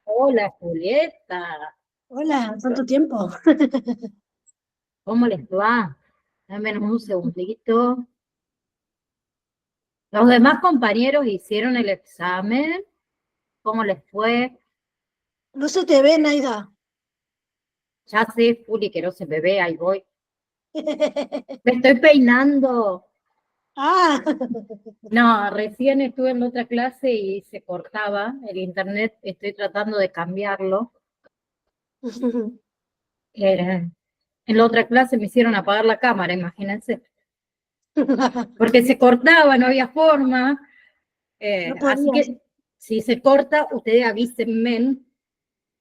Hola Julieta, Hola, ¿cuánto tiempo? ¿cómo les va? Dame un segundito. Los demás compañeros hicieron el examen, ¿cómo les fue? No se te ve, Naida. Ya sé, Juli, que no se me ve, ahí voy. Me estoy peinando. Ah, No, recién estuve en otra clase y se cortaba el internet, estoy tratando de cambiarlo. Eh, en la otra clase me hicieron apagar la cámara, imagínense, porque se cortaba, no había forma. no Así podías. que si se corta, ustedes avísenme.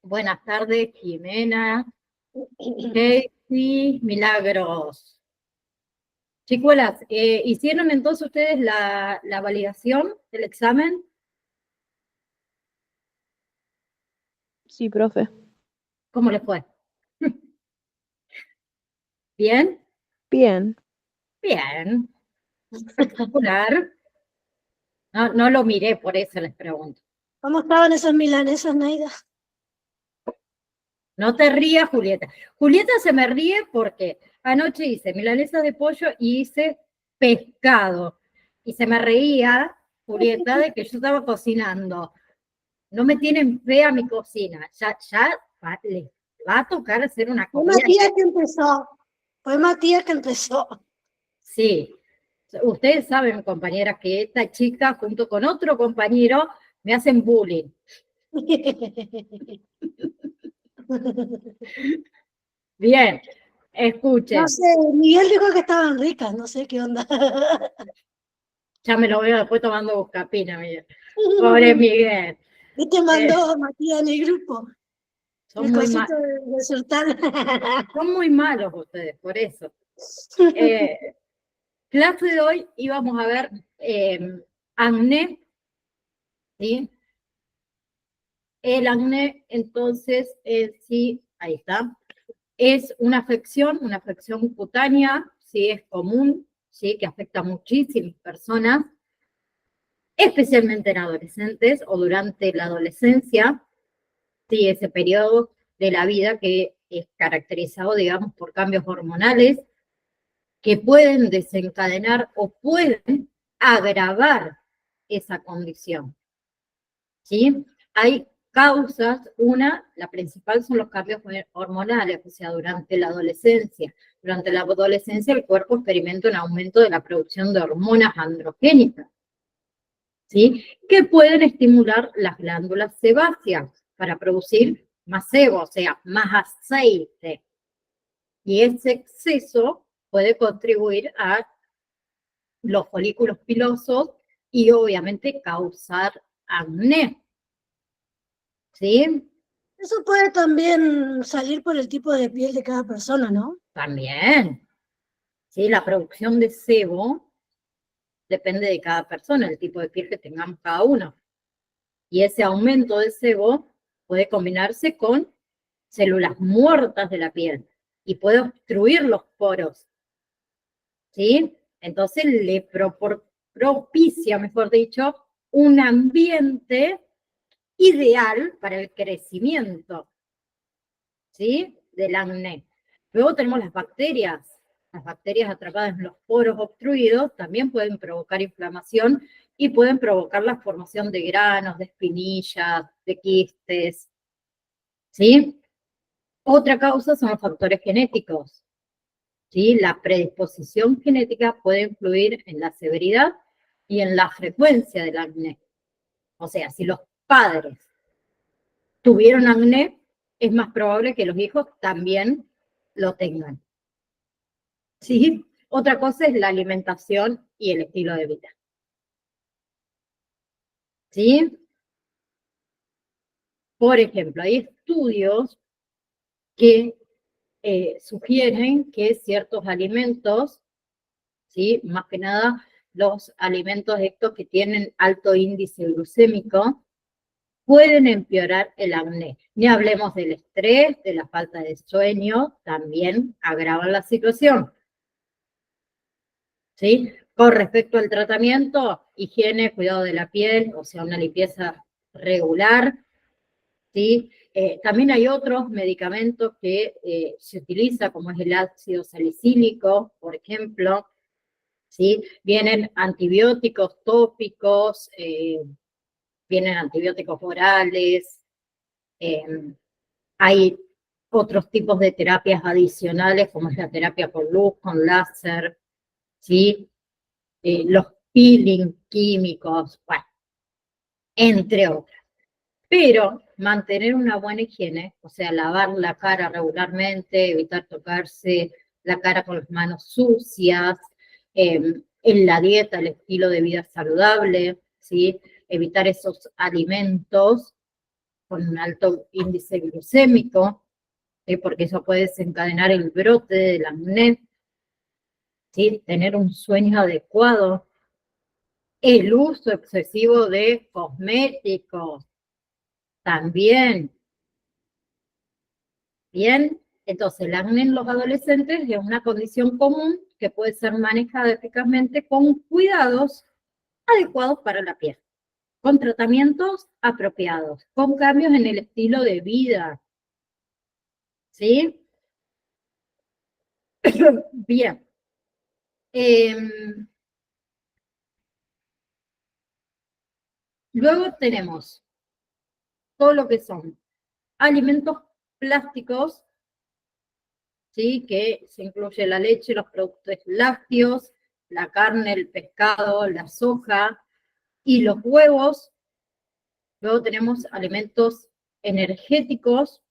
Buenas tardes, Jimena, Casey, Milagros. Chicuelas, ¿hicieron entonces ustedes la validación del examen? Sí, profe. ¿Cómo les fue? ¿Bien? Bien. Bien. Espectacular. No, no lo miré, por eso les pregunto. ¿Cómo estaban esas milanesas, Naida? No te rías, Julieta. Julieta se me ríe porque anoche hice milanesas de pollo y hice pescado. Y se me reía, Julieta, de que yo estaba cocinando. No me tienen fe a mi cocina. Les va a tocar hacer una Fue comida Matías que que empezó. Fue Matías que empezó. sí. Ustedes saben, compañeras, que esta chica junto con otro compañero me hacen bullying. Bien, No escuchen, sé, Miguel dijo que estaban ricas, no sé qué onda. ya me lo veo después tomando buscapina, Miguel. Pobre Miguel. ¿Qué te Eh, mandó Matías en el grupo? son El muy cosito de Sultán. son muy malos ustedes, por eso. Eh, Clase de hoy íbamos a ver acné, ¿sí? El acné, entonces, sí, ahí está. Es una afección cutánea, sí, es común, sí, que afecta a muchísimas personas, especialmente en adolescentes o durante la adolescencia, sí, ese periodo de la vida que es caracterizado, digamos, por cambios hormonales que pueden desencadenar o pueden agravar esa condición. ¿Sí? Hay causas, la principal son los cambios hormonales, o sea, durante la adolescencia. Durante la adolescencia el cuerpo experimenta un aumento de la producción de hormonas androgénicas, ¿sí? Que pueden estimular las glándulas sebáceas para producir más sebo, o sea, más aceite. Y ese exceso puede contribuir a los folículos pilosos y obviamente causar acné, ¿sí? Eso puede también salir por el tipo de piel de cada persona, ¿no? También, ¿sí? La producción de sebo depende de cada persona, el tipo de piel que tengamos cada uno. Y ese aumento de sebo puede combinarse con células muertas de la piel y puede obstruir los poros, ¿sí? Entonces propicia, mejor dicho, un ambiente ideal para el crecimiento, ¿sí? Del acné. Luego tenemos las bacterias. Las bacterias atrapadas en los poros obstruidos también pueden provocar inflamación y pueden provocar la formación de granos, de espinillas, de quistes, ¿sí? Otra causa son los factores genéticos, ¿sí? La predisposición genética puede influir en la severidad y en la frecuencia del acné. O sea, si los padres tuvieron acné, es más probable que los hijos también lo tengan. ¿Sí? Otra cosa es la alimentación y el estilo de vida. ¿Sí? Por ejemplo, hay estudios que sugieren que ciertos alimentos, ¿sí? Más que nada los alimentos estos que tienen alto índice glucémico, pueden empeorar el acné. Ni hablemos del estrés, de la falta de sueño, también agravan la situación. ¿Sí? Con respecto al tratamiento, higiene, cuidado de la piel, o sea, una limpieza regular, ¿sí? También hay otros medicamentos que se utiliza, como es el ácido salicílico, por ejemplo, ¿sí? Vienen antibióticos tópicos, vienen antibióticos orales, hay otros tipos de terapias adicionales, como es la terapia con luz, con láser, ¿sí? Los peeling químicos, bueno, entre otras. Pero mantener una buena higiene, o sea, lavar la cara regularmente, evitar tocarse la cara con las manos sucias, en la dieta, el estilo de vida saludable, ¿sí? Evitar esos alimentos con un alto índice glucémico, ¿sí? Porque eso puede desencadenar el brote de la acné, ¿sí? Tener un sueño adecuado, el uso excesivo de cosméticos, también. Bien, entonces el acné en los adolescentes es una condición común que puede ser manejada eficazmente con cuidados adecuados para la piel, con tratamientos apropiados, con cambios en el estilo de vida. ¿Sí? Bien. Luego tenemos todo lo que son alimentos plásticos, ¿sí? Que se incluye la leche, los productos lácteos, la carne, el pescado, la soja y los huevos. Luego tenemos alimentos energéticos,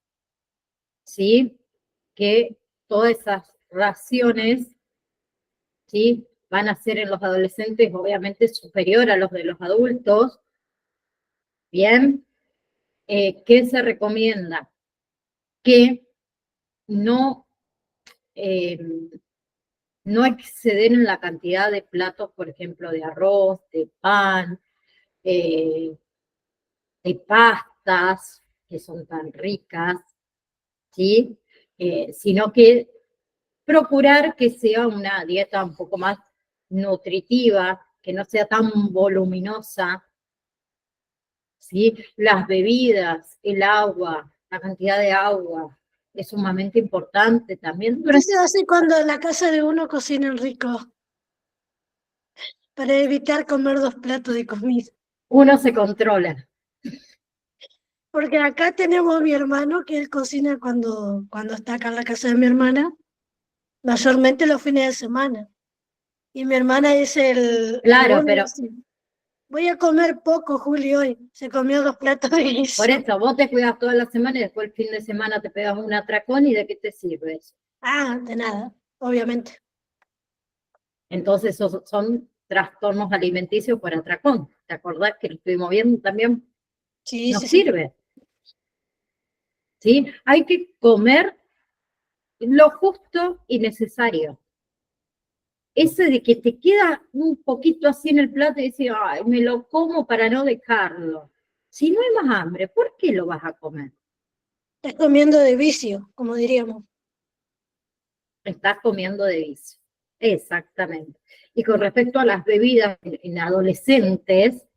¿sí? Que todas esas raciones, ¿sí? Van a ser en los adolescentes obviamente superior a los de los adultos. Bien, ¿qué se recomienda? Que no, eh, no exceder en la cantidad de platos, por ejemplo, de arroz, de pan, eh, de pastas, que son tan ricas, ¿sí? Sino que procurar que sea una dieta un poco más nutritiva, que no sea tan voluminosa, ¿sí? Las bebidas, el agua, la cantidad de agua es sumamente importante también. Pero se hace cuando en la casa de uno cocinan rico, para evitar comer 2 platos de comida. Uno se controla. Porque acá tenemos a mi hermano que él cocina cuando está acá en la casa de mi hermana, mayormente los fines de semana. Y mi hermana es el Claro, lunes, pero dice, voy a comer poco, Juli, hoy. Se comió 2 platos de guiso. por eso vos te cuidas toda la semana y después el fin de semana te pegas un atracón y ¿de qué te sirve eso? Ah, de nada, obviamente. Entonces esos son trastornos alimenticios por atracón. ¿Te acordás que lo estuvimos viendo también? Sí, No sí, sí. sirve, ¿sí? Hay que comer lo justo y necesario. Ese de que te queda un poquito así en el plato y dices, ay, me lo como para no dejarlo. Si no hay más hambre, ¿por qué lo vas a comer? Estás comiendo de vicio, como diríamos. Estás comiendo de vicio. Exactamente. Y con respecto a las bebidas en adolescentes,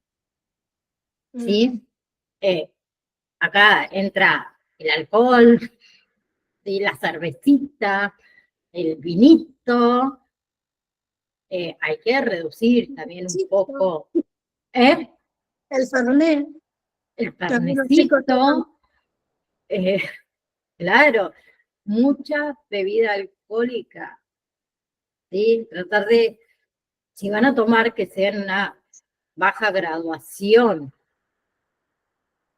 ¿sí? Acá entra el alcohol, ¿sí? La cervecita, el vinito. Hay que reducir también un Sí, poco, ¿eh? el fernet, El también los chicos toman. carnecito, eh, claro, mucha bebida alcohólica, ¿sí? Tratar de, si van a tomar, que sea en una baja graduación,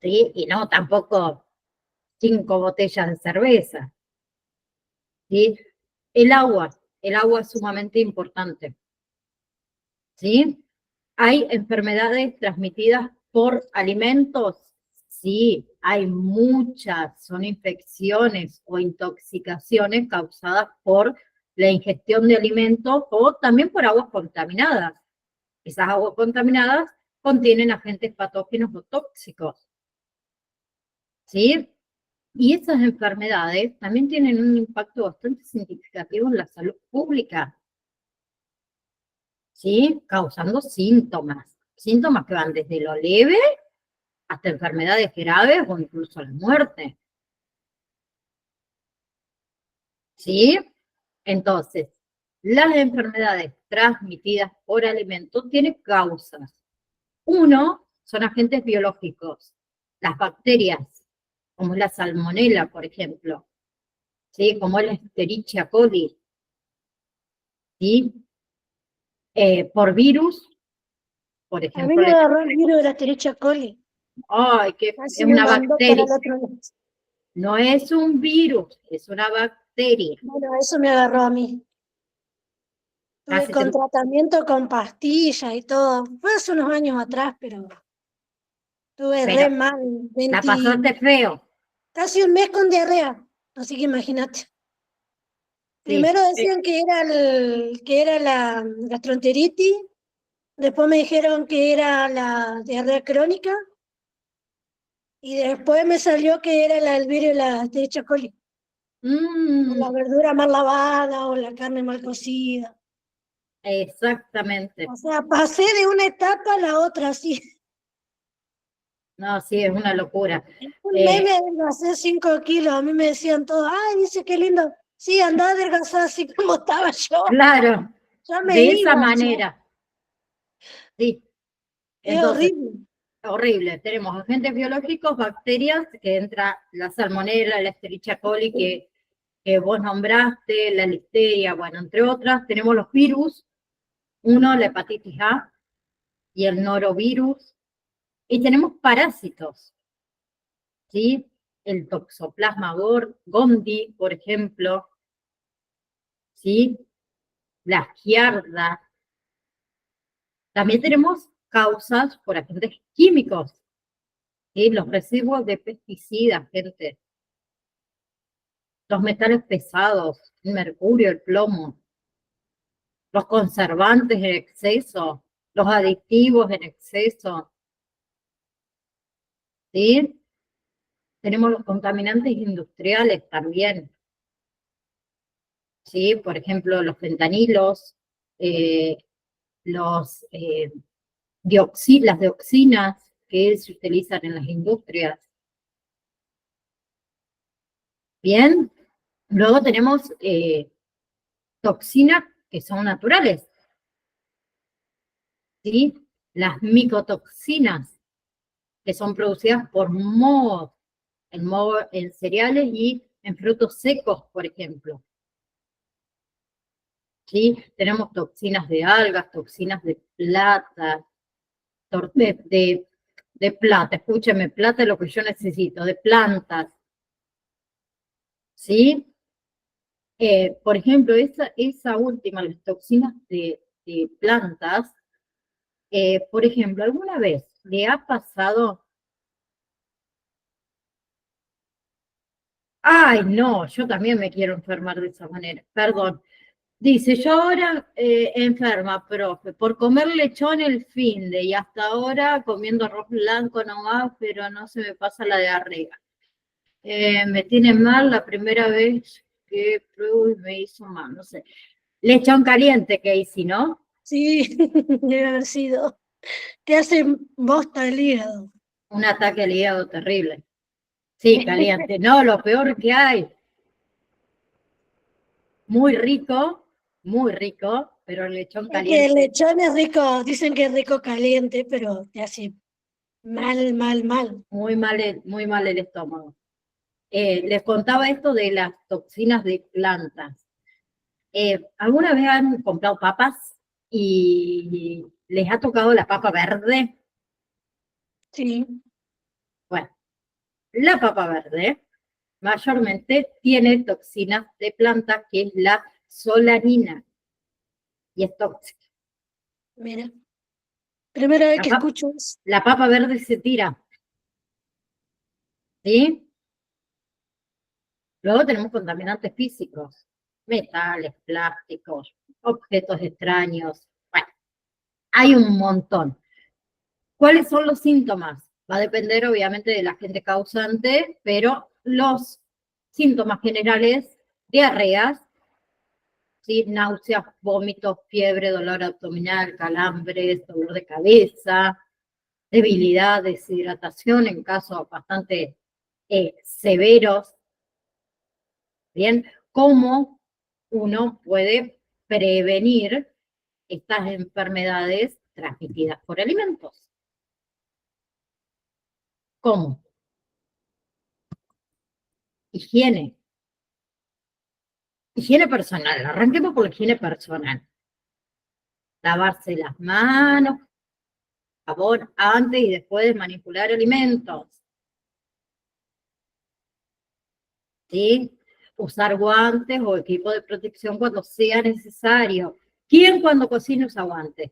¿sí? Y no tampoco 5 botellas de cerveza, ¿sí? El agua es sumamente importante, ¿sí? ¿Hay enfermedades transmitidas por alimentos? Sí, hay muchas, son infecciones o intoxicaciones causadas por la ingestión de alimentos o también por aguas contaminadas. Esas aguas contaminadas contienen agentes patógenos o tóxicos, ¿sí? Y esas enfermedades también tienen un impacto bastante significativo en la salud pública, ¿sí? Causando síntomas que van desde lo leve hasta enfermedades graves o incluso la muerte. ¿Sí? Entonces, las enfermedades transmitidas por alimentos tienen causas. Uno, son agentes biológicos, las bacterias, como la salmonela, por ejemplo, ¿sí? Como la Escherichia coli, ¿sí? Por virus, por A mí ejemplo, me agarró el virus de la Escherichia coli. ay, que Casi es me una mandó para el bacteria, otro lado. no es un virus, es una bacteria. Bueno, eso me agarró a mí. Tuve Casi con tratamiento con pastillas y todo. Fue hace unos años atrás, pero tuve pero re mal. la pasaste feo, Casi un mes con diarrea. Así que imagínate. sí. Primero decían que era la gastroenteritis, después me dijeron que era la diarrea crónica y después me salió que era el virus de la Escherichia coli. O la verdura mal lavada o la carne mal cocida. Exactamente. O sea, pasé de una etapa a la otra, así. No, sí, es una locura. Un mes me adelgacé 5 kilos. A mí me decían todos, ay, dice, qué lindo. Sí, andaba adelgazada así como estaba yo. Claro, Ya me de esa iba, ya. manera, sí. Es Entonces, horrible. horrible. Tenemos agentes biológicos, bacterias, que entra la salmonela, la Escherichia coli que vos nombraste, la listeria, bueno, entre otras. Tenemos los virus, uno, la hepatitis A y el norovirus. Y tenemos parásitos, ¿sí? El toxoplasma gondii, por ejemplo, ¿sí? La giardia. También tenemos causas por agentes químicos, ¿sí? Los residuos de pesticidas, gente. Los metales pesados, el mercurio, el plomo, los conservantes en exceso, los aditivos en exceso, ¿sí? Tenemos los contaminantes industriales también, ¿sí? Por ejemplo, los fentanilos, eh, las dioxinas que se utilizan en las industrias. Bien, luego tenemos toxinas que son naturales, ¿sí? Las micotoxinas, que son producidas por mohos, en cereales y en frutos secos, por ejemplo. ¿Sí? Tenemos toxinas de algas, toxinas de plata, de plata, escúcheme, plata es lo que yo necesito, de plantas. ¿Sí? Por ejemplo, esa última, las toxinas de plantas, por ejemplo, ¿alguna vez le ha pasado? Ay, no, yo también me quiero enfermar de esa manera, perdón. Dice, yo ahora enferma, profe, por comer lechón el finde y hasta ahora comiendo arroz blanco nomás, pero no se me pasa la diarrea. Me tiene mal la primera vez que pruebo y me hizo mal, no sé. Lechón caliente que hice, ¿no? Sí, debe haber sido. Te hace bosta el hígado. Un ataque al hígado terrible. Sí, caliente. No, lo peor que hay. Muy rico, pero el lechón Es que el caliente, lechón es rico, dicen que es rico caliente, pero te hace mal, mal, mal. muy mal el estómago. Les contaba esto de las toxinas de plantas. ¿Alguna vez han comprado papas y les ha tocado la papa verde? Sí, Bueno, la papa verde mayormente tiene toxinas de planta, que es la solanina, y es tóxica. mira. Primera vez La, que pa- escucho eso. la papa verde se tira, ¿sí? Luego tenemos contaminantes físicos, metales, plásticos, objetos extraños. Bueno, hay un montón. ¿Cuáles son los síntomas? Va a depender obviamente del agente causante, pero los síntomas generales, diarreas, ¿sí? Náuseas, vómitos, fiebre, dolor abdominal, calambres, dolor de cabeza, debilidad, deshidratación en casos bastante severos. Bien, ¿cómo uno puede prevenir estas enfermedades transmitidas por alimentos? ¿Cómo? Higiene. Higiene personal. Arranquemos por la higiene personal. Lavarse las manos, jabón antes y después de manipular alimentos. ¿Sí? Usar guantes o equipo de protección cuando sea necesario. ¿Quién cuando cocina usa guantes?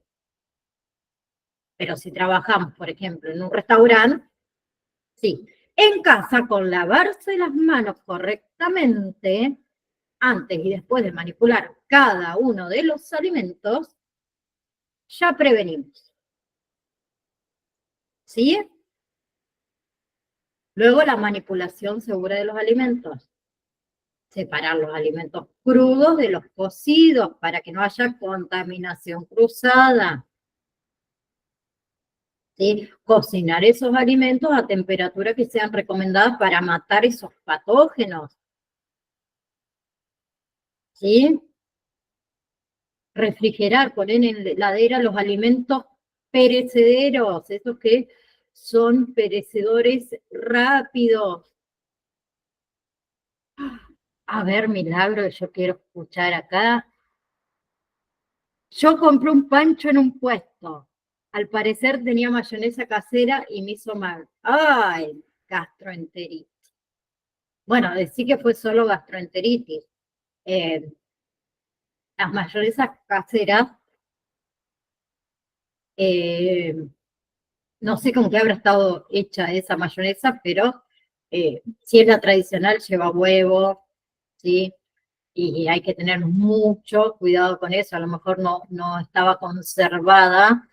Pero si trabajamos, por ejemplo, en un restaurante, sí. En casa, con lavarse las manos correctamente, antes y después de manipular cada uno de los alimentos, ya prevenimos. ¿Sí? Luego la manipulación segura de los alimentos. Separar los alimentos crudos de los cocidos para que no haya contaminación cruzada. ¿Sí? Cocinar esos alimentos a temperaturas que sean recomendadas para matar esos patógenos. ¿Sí? Refrigerar, poner en heladera los alimentos perecederos, esos que son perecedores rápidos. A ver, Milagro, yo quiero escuchar acá. Yo compré un pancho en un puesto. Al parecer tenía mayonesa casera y me hizo mal. ¡Ay! Gastroenteritis. Bueno, decí que fue solo gastroenteritis. Las mayonesas caseras, no sé con qué habrá estado hecha esa mayonesa, pero si es la tradicional, lleva huevo, ¿sí? Y hay que tener mucho cuidado con eso. A lo mejor no estaba conservada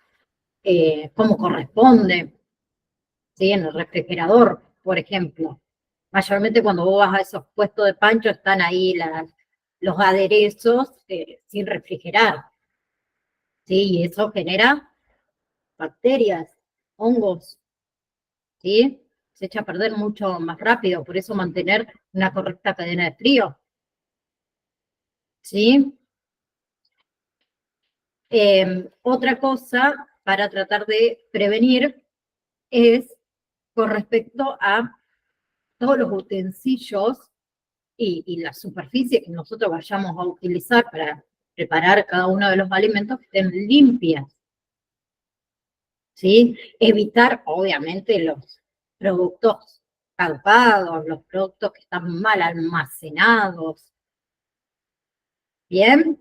como corresponde, ¿sí? En el refrigerador, por ejemplo. Mayormente cuando vos vas a esos puestos de pancho están ahí los aderezos sin refrigerar, ¿sí? Y eso genera bacterias, hongos, ¿sí? Se echa a perder mucho más rápido, por eso mantener una correcta cadena de frío, ¿sí? Otra cosa para tratar de prevenir es con respecto a todos los utensilios y la superficie que nosotros vayamos a utilizar para preparar cada uno de los alimentos que estén limpias, ¿sí? Evitar, obviamente, los productos caducados, los productos que están mal almacenados. Bien,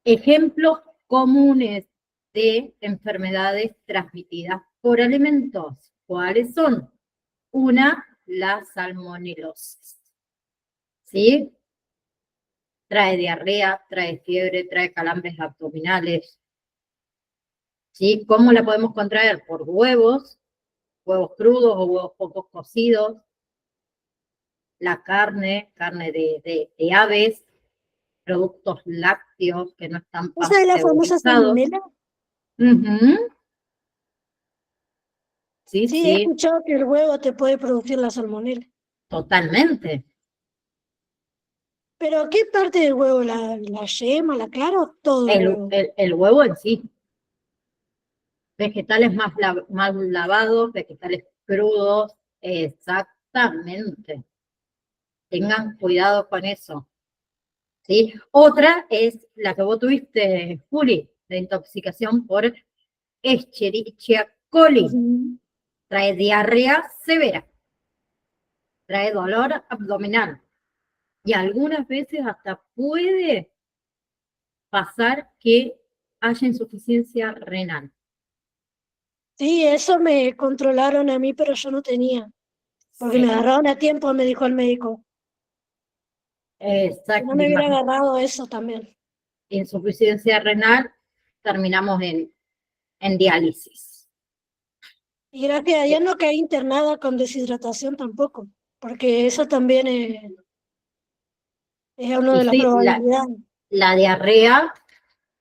ejemplos comunes de enfermedades transmitidas por alimentos. ¿Cuáles son? Una, la salmonelosis. ¿Sí? Trae diarrea, trae fiebre, trae calambres abdominales. ¿Sí? ¿Cómo la podemos contraer? Por huevos crudos o huevos poco cocidos, la carne de aves, productos lácteos que no están ¿Esa es la famosa pasteurizados. salmonela? Sí, Sí, he sí, escuchado que el huevo te puede producir la salmonela. totalmente. ¿Pero qué parte del huevo? ¿La yema, la clara o todo el huevo? El huevo en sí. Vegetales más lavados, vegetales crudos, exactamente. Tengan cuidado con eso. ¿Sí? Otra es la que vos tuviste, Juli, de intoxicación por Escherichia coli. Trae diarrea severa, trae dolor abdominal y algunas veces hasta puede pasar que haya insuficiencia renal. Sí, eso me controlaron a mí, pero yo no tenía. Porque me Sí, agarraron a tiempo, me dijo el médico. Si no exacto. me hubiera agarrado eso también. Insuficiencia renal, terminamos en diálisis. Y gracias a Dios no caí internada con deshidratación tampoco, porque eso también es una Y de las sí, probabilidades. la diarrea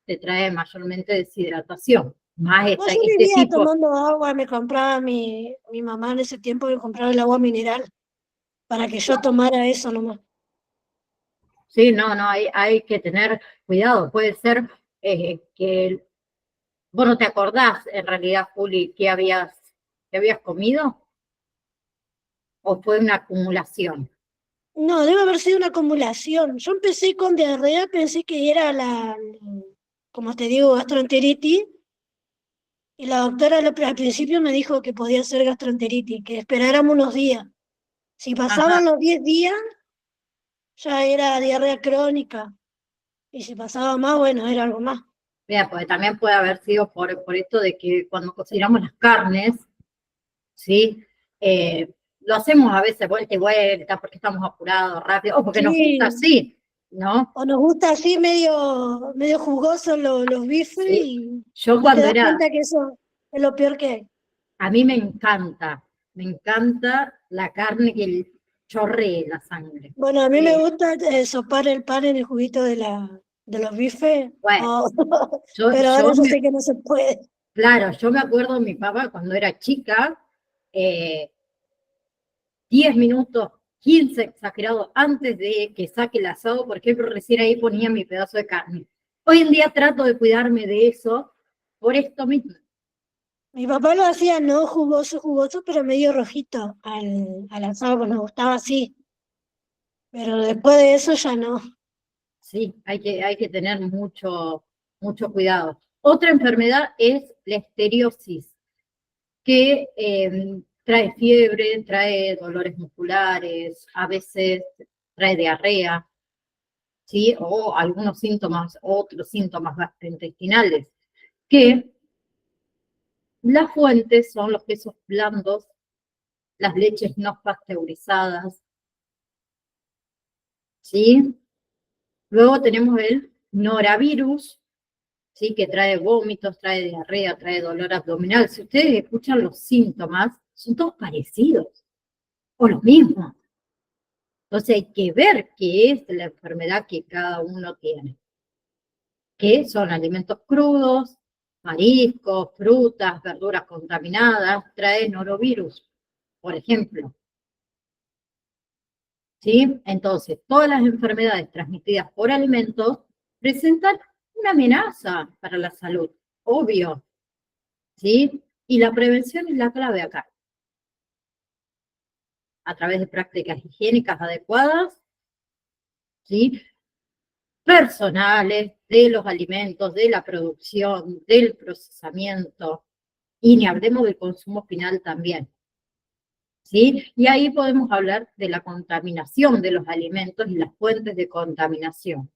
te trae mayormente deshidratación. más No, yo este vivía tipo. tomando agua, me compraba mi mamá en ese tiempo, me compraba el agua mineral para que yo tomara eso nomás. Sí, no, no, hay que tener cuidado. Puede ser que vos no te acordás en realidad, Juli, qué habías comido, o fue una acumulación. No, debe haber sido una acumulación. Yo empecé con diarrea, pensé que era como te digo, gastroenteritis, y la doctora al principio me dijo que podía ser gastroenteritis, que esperáramos unos días. Si Ajá. pasaban los 10 días, ya era diarrea crónica, y si pasaba más, bueno, era algo más. Mira, porque también puede haber sido por esto de que cuando cocinamos las carnes, ¿sí? Lo hacemos a veces vuelta y vuelta porque estamos apurados, rápido, o porque nos gusta Sí, así, ¿no? o nos gusta así medio jugosos los bifes Sí. y Yo no te cuando das era, cuenta que eso es lo peor que hay. a mí me encanta la carne que chorree la sangre. Bueno, a mí me Eh, gusta sopar el pan en el juguito de los bifes, bueno, oh, yo, pero ahora yo yo me, sé que no se puede. claro, yo me acuerdo de mi papá cuando era chica, eh, 10 minutos, 15 exagerado, antes de que saque el asado, por ejemplo, recién ahí ponía mi pedazo de carne. Hoy en día trato de cuidarme de eso por esto mismo. Mi papá lo hacía no jugoso, jugoso, pero medio rojito al asado, pues nos gustaba así. Pero después de eso ya no. Sí, hay que tener mucho cuidado. Otra enfermedad es la listeriosis, que trae fiebre, trae dolores musculares, a veces trae diarrea, ¿sí? O algunos síntomas, otros síntomas gastrointestinales, que las fuentes son los quesos blandos, las leches no pasteurizadas, ¿sí? Luego tenemos el norovirus, ¿sí? Que trae vómitos, trae diarrea, trae dolor abdominal. Si ustedes escuchan los síntomas, son todos parecidos, o los mismos. Entonces hay que ver qué es la enfermedad que cada uno tiene, que son alimentos crudos, mariscos, frutas, verduras contaminadas, trae norovirus, por ejemplo. ¿Sí? Entonces, todas las enfermedades transmitidas por alimentos presentan una amenaza para la salud, obvio, ¿sí? Y la prevención es la clave acá, a través de prácticas higiénicas adecuadas, ¿sí? Personales, de los alimentos, de la producción, del procesamiento, y ni hablemos del consumo final también, ¿sí? Y ahí podemos hablar de la contaminación de los alimentos y las fuentes de contaminación.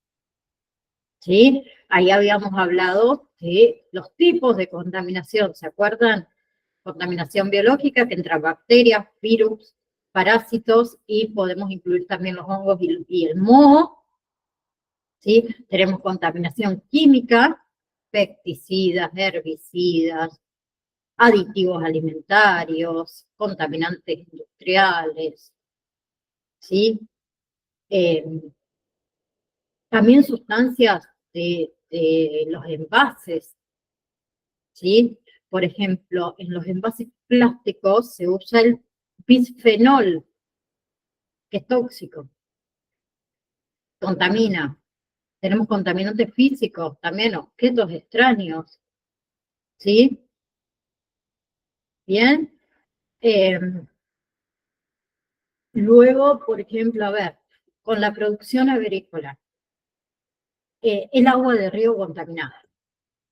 ¿Sí? Ahí habíamos hablado de los tipos de contaminación, ¿se acuerdan? Contaminación biológica, que entra bacterias, virus, parásitos, y podemos incluir también los hongos y el moho, ¿sí? Tenemos contaminación química, pesticidas, herbicidas, aditivos alimentarios, contaminantes industriales, ¿sí? Eh, También sustancias de los envases, ¿sí? Por ejemplo, en los envases plásticos se usa el bisfenol, que es tóxico, contamina. Tenemos contaminantes físicos también, objetos extraños, ¿sí? Bien. Eh, Luego, por ejemplo, a ver, con la producción agrícola, el agua de río contaminada,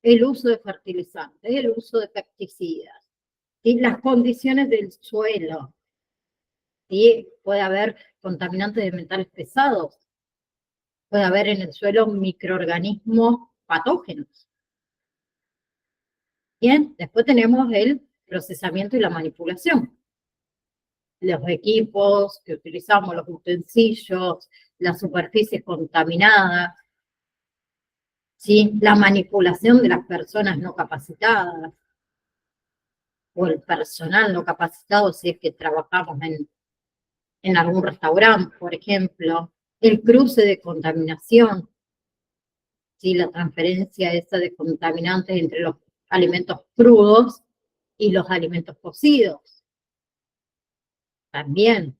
el uso de fertilizantes, el uso de pesticidas, ¿sí? Las condiciones del suelo, ¿sí? Puede haber contaminantes de metales pesados, puede haber en el suelo microorganismos patógenos. Bien, después tenemos el procesamiento y la manipulación. Los equipos que utilizamos, los utensilios, las superficies contaminadas, ¿sí? La manipulación de las personas no capacitadas o el personal no capacitado si es que trabajamos en algún restaurante, por ejemplo, el cruce de contaminación, ¿sí? La transferencia esa de contaminantes entre los alimentos crudos y los alimentos cocidos. También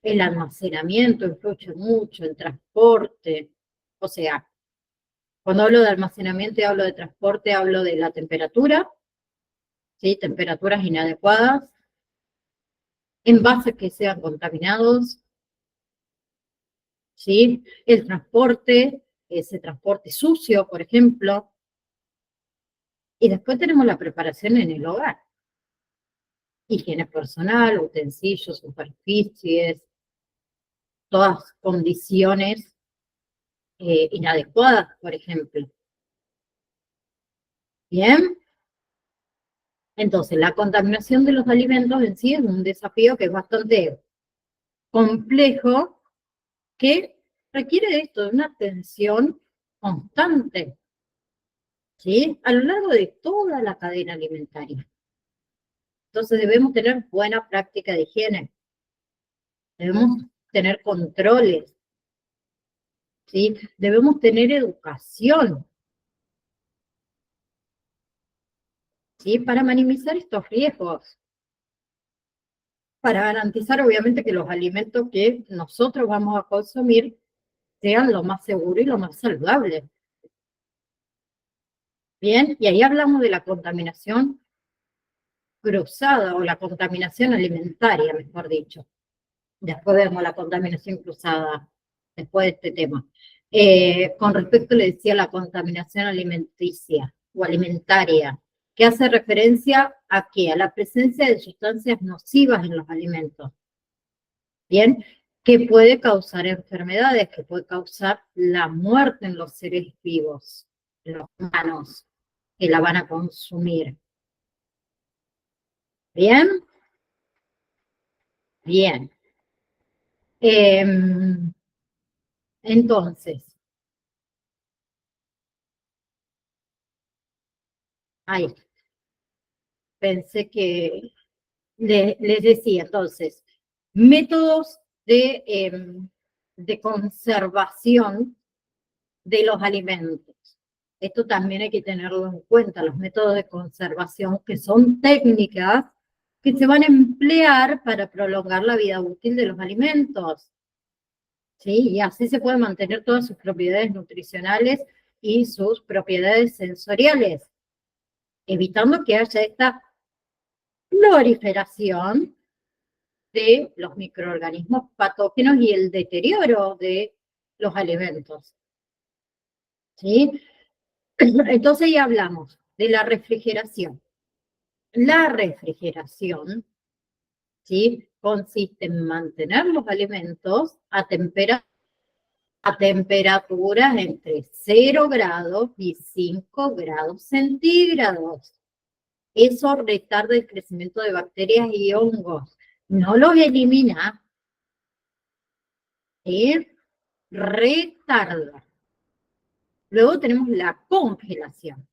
el almacenamiento influye mucho, el transporte. O sea, cuando hablo de almacenamiento y hablo de transporte, hablo de la temperatura, ¿sí? Temperaturas inadecuadas, envases que sean contaminados, ¿sí? El transporte, ese transporte sucio, por ejemplo. Y después tenemos la preparación en el hogar. Higiene personal, utensilios, superficies, todas condiciones inadecuadas, por ejemplo. Bien. Entonces, la contaminación de los alimentos en sí es un desafío que es bastante complejo, que requiere de esto, de una atención constante, ¿sí? A lo largo de toda la cadena alimentaria. Entonces, debemos tener buena práctica de higiene. Debemos tener controles, ¿sí? Debemos tener educación, ¿sí? Para minimizar estos riesgos. Para garantizar, obviamente, que los alimentos que nosotros vamos a consumir sean lo más seguro y lo más saludable. Bien, y ahí hablamos de la contaminación cruzada o la contaminación alimentaria, mejor dicho. Después vemos la contaminación cruzada, después de este tema. Con respecto, le decía, la contaminación alimenticia o alimentaria, que hace referencia a qué? A la presencia de sustancias nocivas en los alimentos. Bien, que puede causar enfermedades, que puede causar la muerte en los seres vivos, en los humanos, que la van a consumir. ¿Bien? Bien. Entonces, ahí, pensé que les decía, entonces, métodos de conservación de los alimentos. Esto también hay que tenerlo en cuenta, los métodos de conservación, que son técnicas que se van a emplear para prolongar la vida útil de los alimentos. ¿Sí? Y así se pueden mantener todas sus propiedades nutricionales y sus propiedades sensoriales, evitando que haya esta proliferación de los microorganismos patógenos y el deterioro de los alimentos. ¿Sí? Entonces ya hablamos de la refrigeración. La refrigeración, ¿sí?, consiste en mantener los alimentos a temperaturas entre 0 grados y 5 grados centígrados. Eso retarda el crecimiento de bacterias y hongos. No los elimina, ¿sí? Retarda. Luego tenemos la congelación,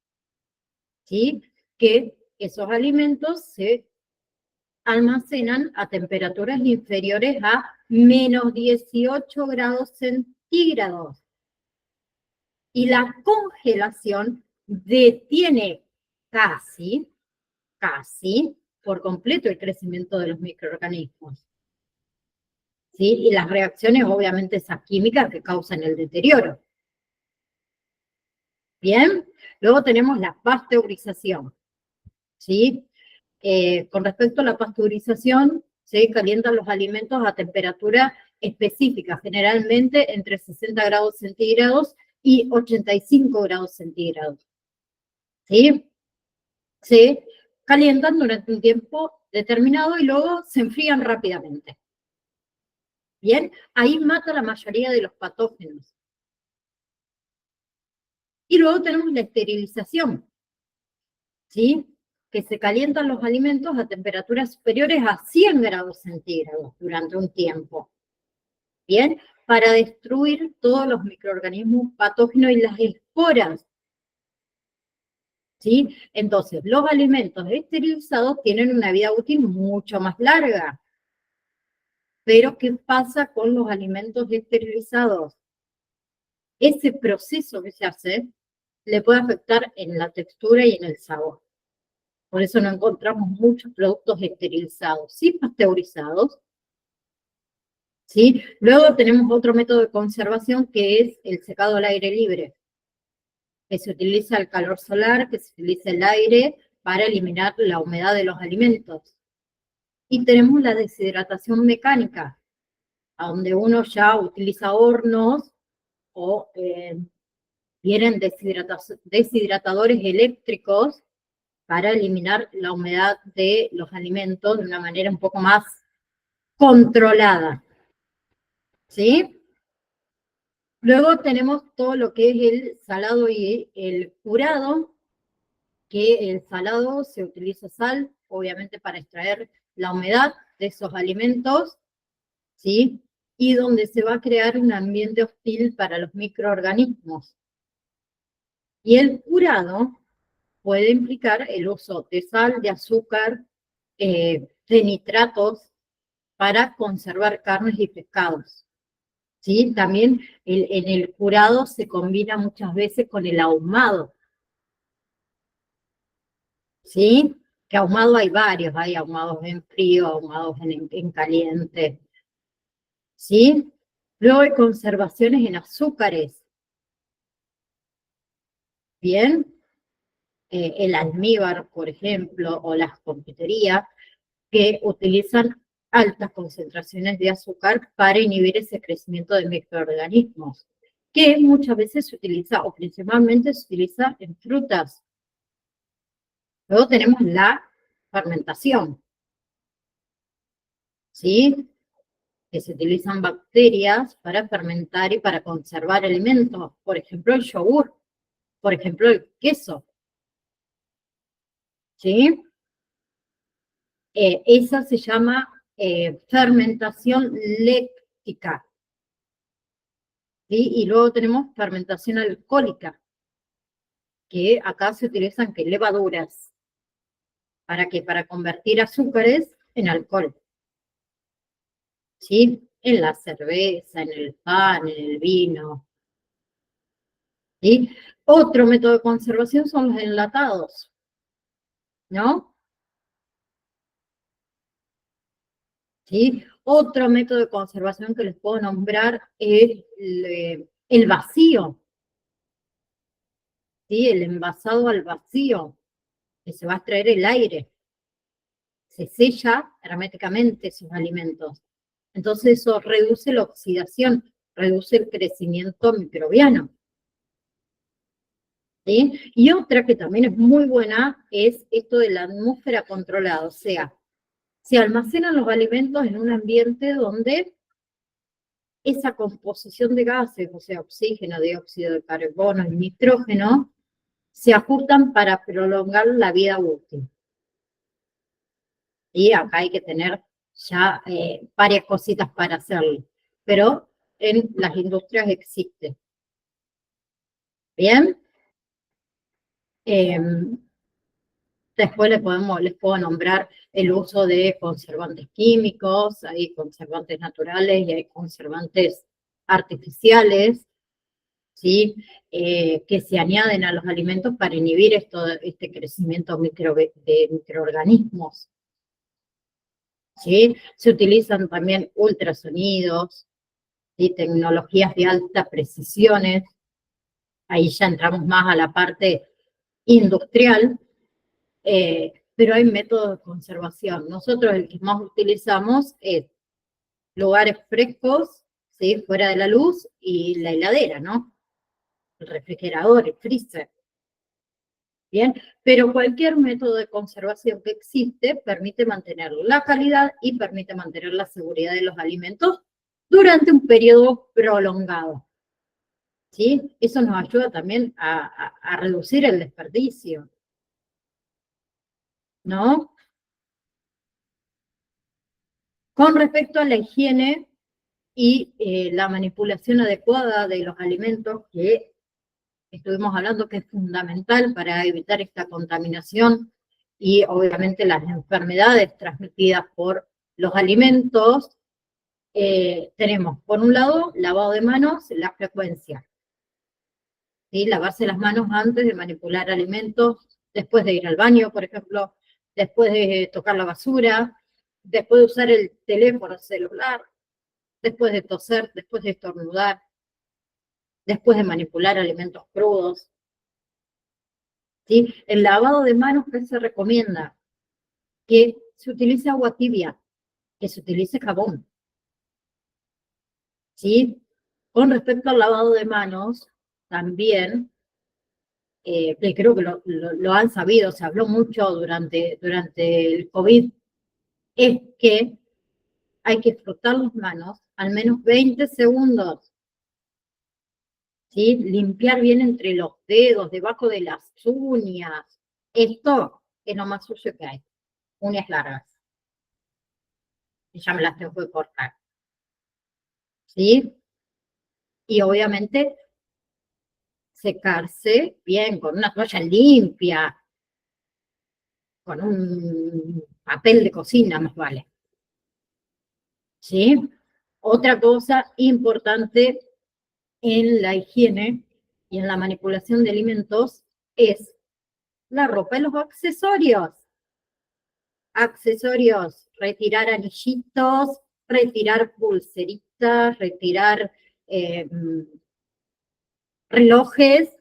¿sí? Que esos alimentos se almacenan a temperaturas inferiores a menos 18 grados centígrados. Y la congelación detiene casi por completo el crecimiento de los microorganismos. ¿Sí? Y las reacciones, obviamente, esas químicas que causan el deterioro. Bien, luego tenemos la pasteurización. ¿Sí? Con respecto a la pasteurización, se calientan los alimentos a temperatura específica, generalmente entre 60 grados centígrados y 85 grados centígrados. ¿Sí? Se calientan durante un tiempo determinado y luego se enfrían rápidamente. Bien, ahí mata la mayoría de los patógenos. Y luego tenemos la esterilización, ¿sí? Que se calientan los alimentos a temperaturas superiores a 100 grados centígrados durante un tiempo. Bien, para destruir todos los microorganismos patógenos y las esporas. ¿Sí? Entonces, los alimentos esterilizados tienen una vida útil mucho más larga. Pero, ¿qué pasa con los alimentos esterilizados? Ese proceso que se hace le puede afectar en la textura y en el sabor. Por eso no encontramos muchos productos esterilizados, sí pasteurizados. ¿Sí? Luego tenemos otro método de conservación que es el secado al aire libre, que se utiliza el calor solar, que se utiliza el aire para eliminar la humedad de los alimentos. Y tenemos la deshidratación mecánica, a donde uno ya utiliza hornos o vienen deshidratadores eléctricos para eliminar la humedad de los alimentos de una manera un poco más controlada. ¿Sí? Luego tenemos todo lo que es el salado y el curado, que el salado se utiliza sal, obviamente para extraer la humedad de esos alimentos, ¿sí? Y donde se va a crear un ambiente hostil para los microorganismos. Y el curado puede implicar el uso de sal, de azúcar, de nitratos para conservar carnes y pescados. ¿Sí? También en el curado se combina muchas veces con el ahumado. ¿Sí? Que ahumado hay varios, hay ahumados en frío, ahumados en caliente. ¿Sí? Luego hay conservaciones en azúcares. Bien, el almíbar, por ejemplo, o las confiterías, que utilizan altas concentraciones de azúcar para inhibir ese crecimiento de microorganismos, que muchas veces se utiliza, o principalmente se utiliza en frutas. Luego tenemos la fermentación, ¿sí? Que se utilizan bacterias para fermentar y para conservar alimentos, por ejemplo el yogur, por ejemplo el queso, ¿sí? Esa se llama fermentación léctica, ¿sí? Y luego tenemos fermentación alcohólica, que acá se utilizan que levaduras, ¿para qué? Para convertir azúcares en alcohol, ¿sí? En la cerveza, en el pan, en el vino, ¿sí? Otro método de conservación son los enlatados, ¿no? ¿Sí? Otro método de conservación que les puedo nombrar es el vacío, ¿sí? El envasado al vacío, que se va a extraer el aire. Se sella herméticamente esos alimentos. Entonces eso reduce la oxidación, reduce el crecimiento microbiano. ¿Sí? Y otra que también es muy buena es esto de la atmósfera controlada, o sea, se almacenan los alimentos en un ambiente donde esa composición de gases, o sea, oxígeno, dióxido de carbono y nitrógeno, se ajustan para prolongar la vida útil. Y acá hay que tener ya varias cositas para hacerlo, pero en las industrias existe. Bien. Después les puedo nombrar el uso de conservantes químicos, hay conservantes naturales y hay conservantes artificiales, ¿sí? Que se añaden a los alimentos para inhibir este crecimiento de microorganismos. ¿Sí? Se utilizan también ultrasonidos y tecnologías de alta precisión. Ahí ya entramos más a la parte industrial, pero hay métodos de conservación. Nosotros el que más utilizamos es lugares frescos, ¿sí? Fuera de la luz, y la heladera, ¿no? El refrigerador, el freezer. Bien, pero cualquier método de conservación que existe permite mantener la calidad y permite mantener la seguridad de los alimentos durante un periodo prolongado. ¿Sí? Eso nos ayuda también a reducir el desperdicio, ¿no? Con respecto a la higiene y la manipulación adecuada de los alimentos, que estuvimos hablando que es fundamental para evitar esta contaminación y obviamente las enfermedades transmitidas por los alimentos, tenemos, por un lado, lavado de manos, la frecuencia. ¿sí? Lavarse las manos antes de manipular alimentos, después de ir al baño, por ejemplo, después de tocar la basura, después de usar el teléfono celular, después de toser, después de estornudar, después de manipular alimentos crudos. ¿Sí? El lavado de manos, ¿qué se recomienda? Que se utilice agua tibia, que se utilice jabón. ¿Sí? Con respecto al lavado de manos, también, que creo que lo han sabido, se habló mucho durante el COVID, es que hay que frotar las manos al menos 20 segundos. ¿Sí? Limpiar bien entre los dedos, debajo de las uñas. Esto es lo más sucio que hay. Uñas largas. Y ya me las tengo que cortar. ¿Sí? Y obviamente secarse bien, con una toalla limpia, con un papel de cocina más vale. ¿Sí? Otra cosa importante en la higiene y en la manipulación de alimentos es la ropa y los accesorios. Accesorios, retirar anillitos, retirar pulseritas, retirar relojes,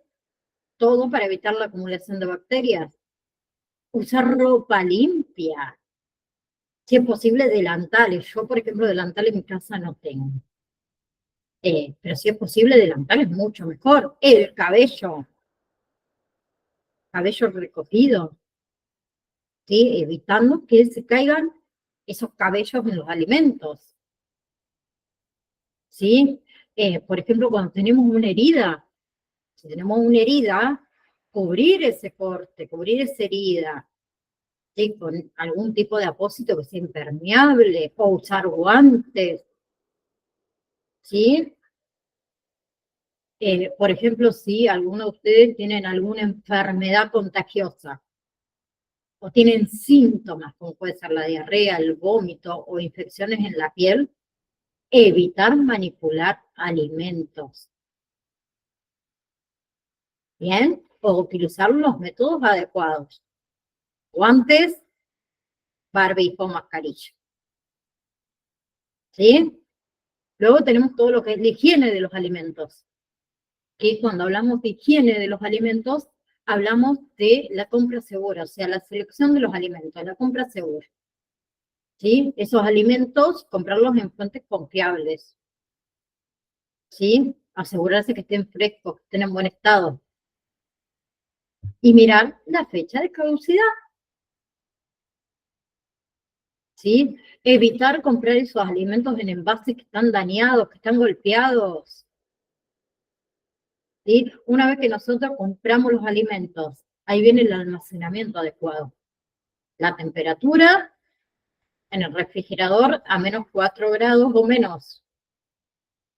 todo para evitar la acumulación de bacterias. Usar ropa limpia. Si es posible, delantales. Yo, por ejemplo, delantal en mi casa no tengo. Pero si es posible, delantal es mucho mejor. El cabello recogido, ¿sí? Evitando que se caigan esos cabellos en los alimentos. ¿Sí? Por ejemplo, cuando tenemos una herida, si tenemos una herida, cubrir ese corte, cubrir esa herida, ¿sí? Con algún tipo de apósito que sea impermeable, o usar guantes, ¿sí? Por ejemplo, si alguno de ustedes tienen alguna enfermedad contagiosa, o tienen síntomas, como puede ser la diarrea, el vómito o infecciones en la piel, evitar manipular alimentos. ¿Bien? O utilizar los métodos adecuados. Guantes, barbijo, mascarilla. ¿Sí? Luego tenemos todo lo que es la higiene de los alimentos. Que cuando hablamos de higiene de los alimentos, hablamos de la compra segura, o sea, la selección de los alimentos, la compra segura. ¿Sí? Esos alimentos, comprarlos en fuentes confiables. ¿Sí? Asegurarse que estén frescos, que estén en buen estado. Y mirar la fecha de caducidad. ¿Sí? Evitar comprar esos alimentos en envases que están dañados, que están golpeados. ¿Sí? Una vez que nosotros compramos los alimentos, ahí viene el almacenamiento adecuado. La temperatura en el refrigerador a menos 4 grados o menos.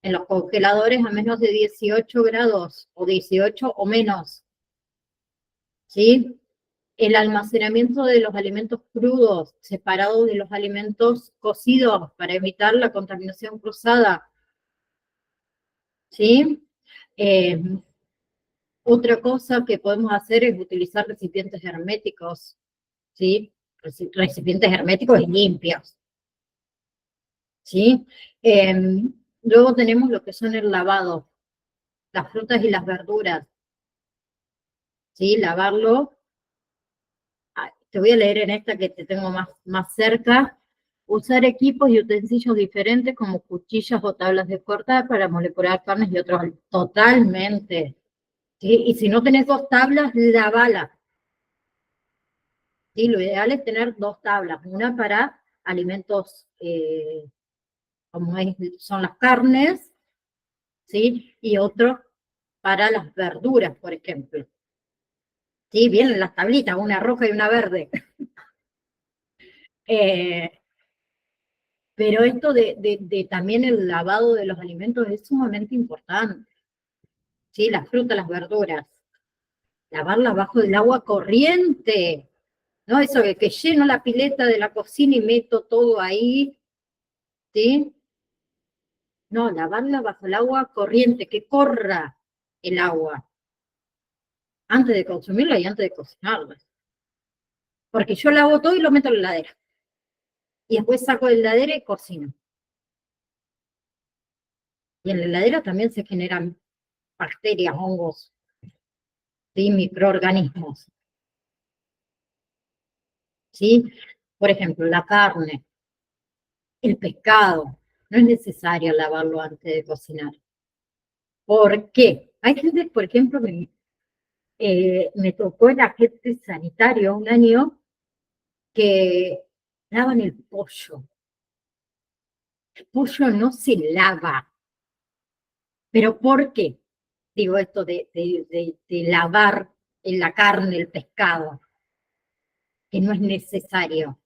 En los congeladores a menos de 18 grados o 18 o menos. ¿Sí? El almacenamiento de los alimentos crudos, separados de los alimentos cocidos para evitar la contaminación cruzada. ¿Sí? Otra cosa que podemos hacer es utilizar recipientes herméticos, ¿sí? Recipientes herméticos y limpios, ¿sí? Luego tenemos lo que son el lavado, las frutas y las verduras, ¿sí? Lavarlo. Te voy a leer en esta que te tengo más cerca. Usar equipos y utensilios diferentes como cuchillas o tablas de cortar para molecular carnes y otros. Totalmente. ¿Sí? Y si no tenés 2 tablas, lavala. ¿Sí? Lo ideal es tener 2 tablas, una para alimentos como son las carnes, ¿sí? Y otro para las verduras, por ejemplo. ¿Sí? Vienen las tablitas, una roja y una verde. Pero esto de también el lavado de los alimentos es sumamente importante. ¿Sí? Las frutas, las verduras. Lavarlas bajo el agua corriente. ¿No? Eso de que lleno la pileta de la cocina y meto todo ahí. ¿Sí? No, lavarla bajo el agua corriente, que corra el agua. antes de consumirla y antes de cocinarla. Porque yo lavo todo y lo meto en la heladera. Y después saco de la heladera y cocino. Y en la heladera también se generan bacterias, hongos, ¿sí? Microorganismos. ¿Sí? Por ejemplo, la carne, el pescado, no es necesario lavarlo antes de cocinar. ¿Por qué? Hay gente, por ejemplo, me tocó el agente sanitario un año que lavan el pollo. El pollo no se lava. ¿Pero por qué? Digo esto de lavar la carne, el pescado, que no es necesario.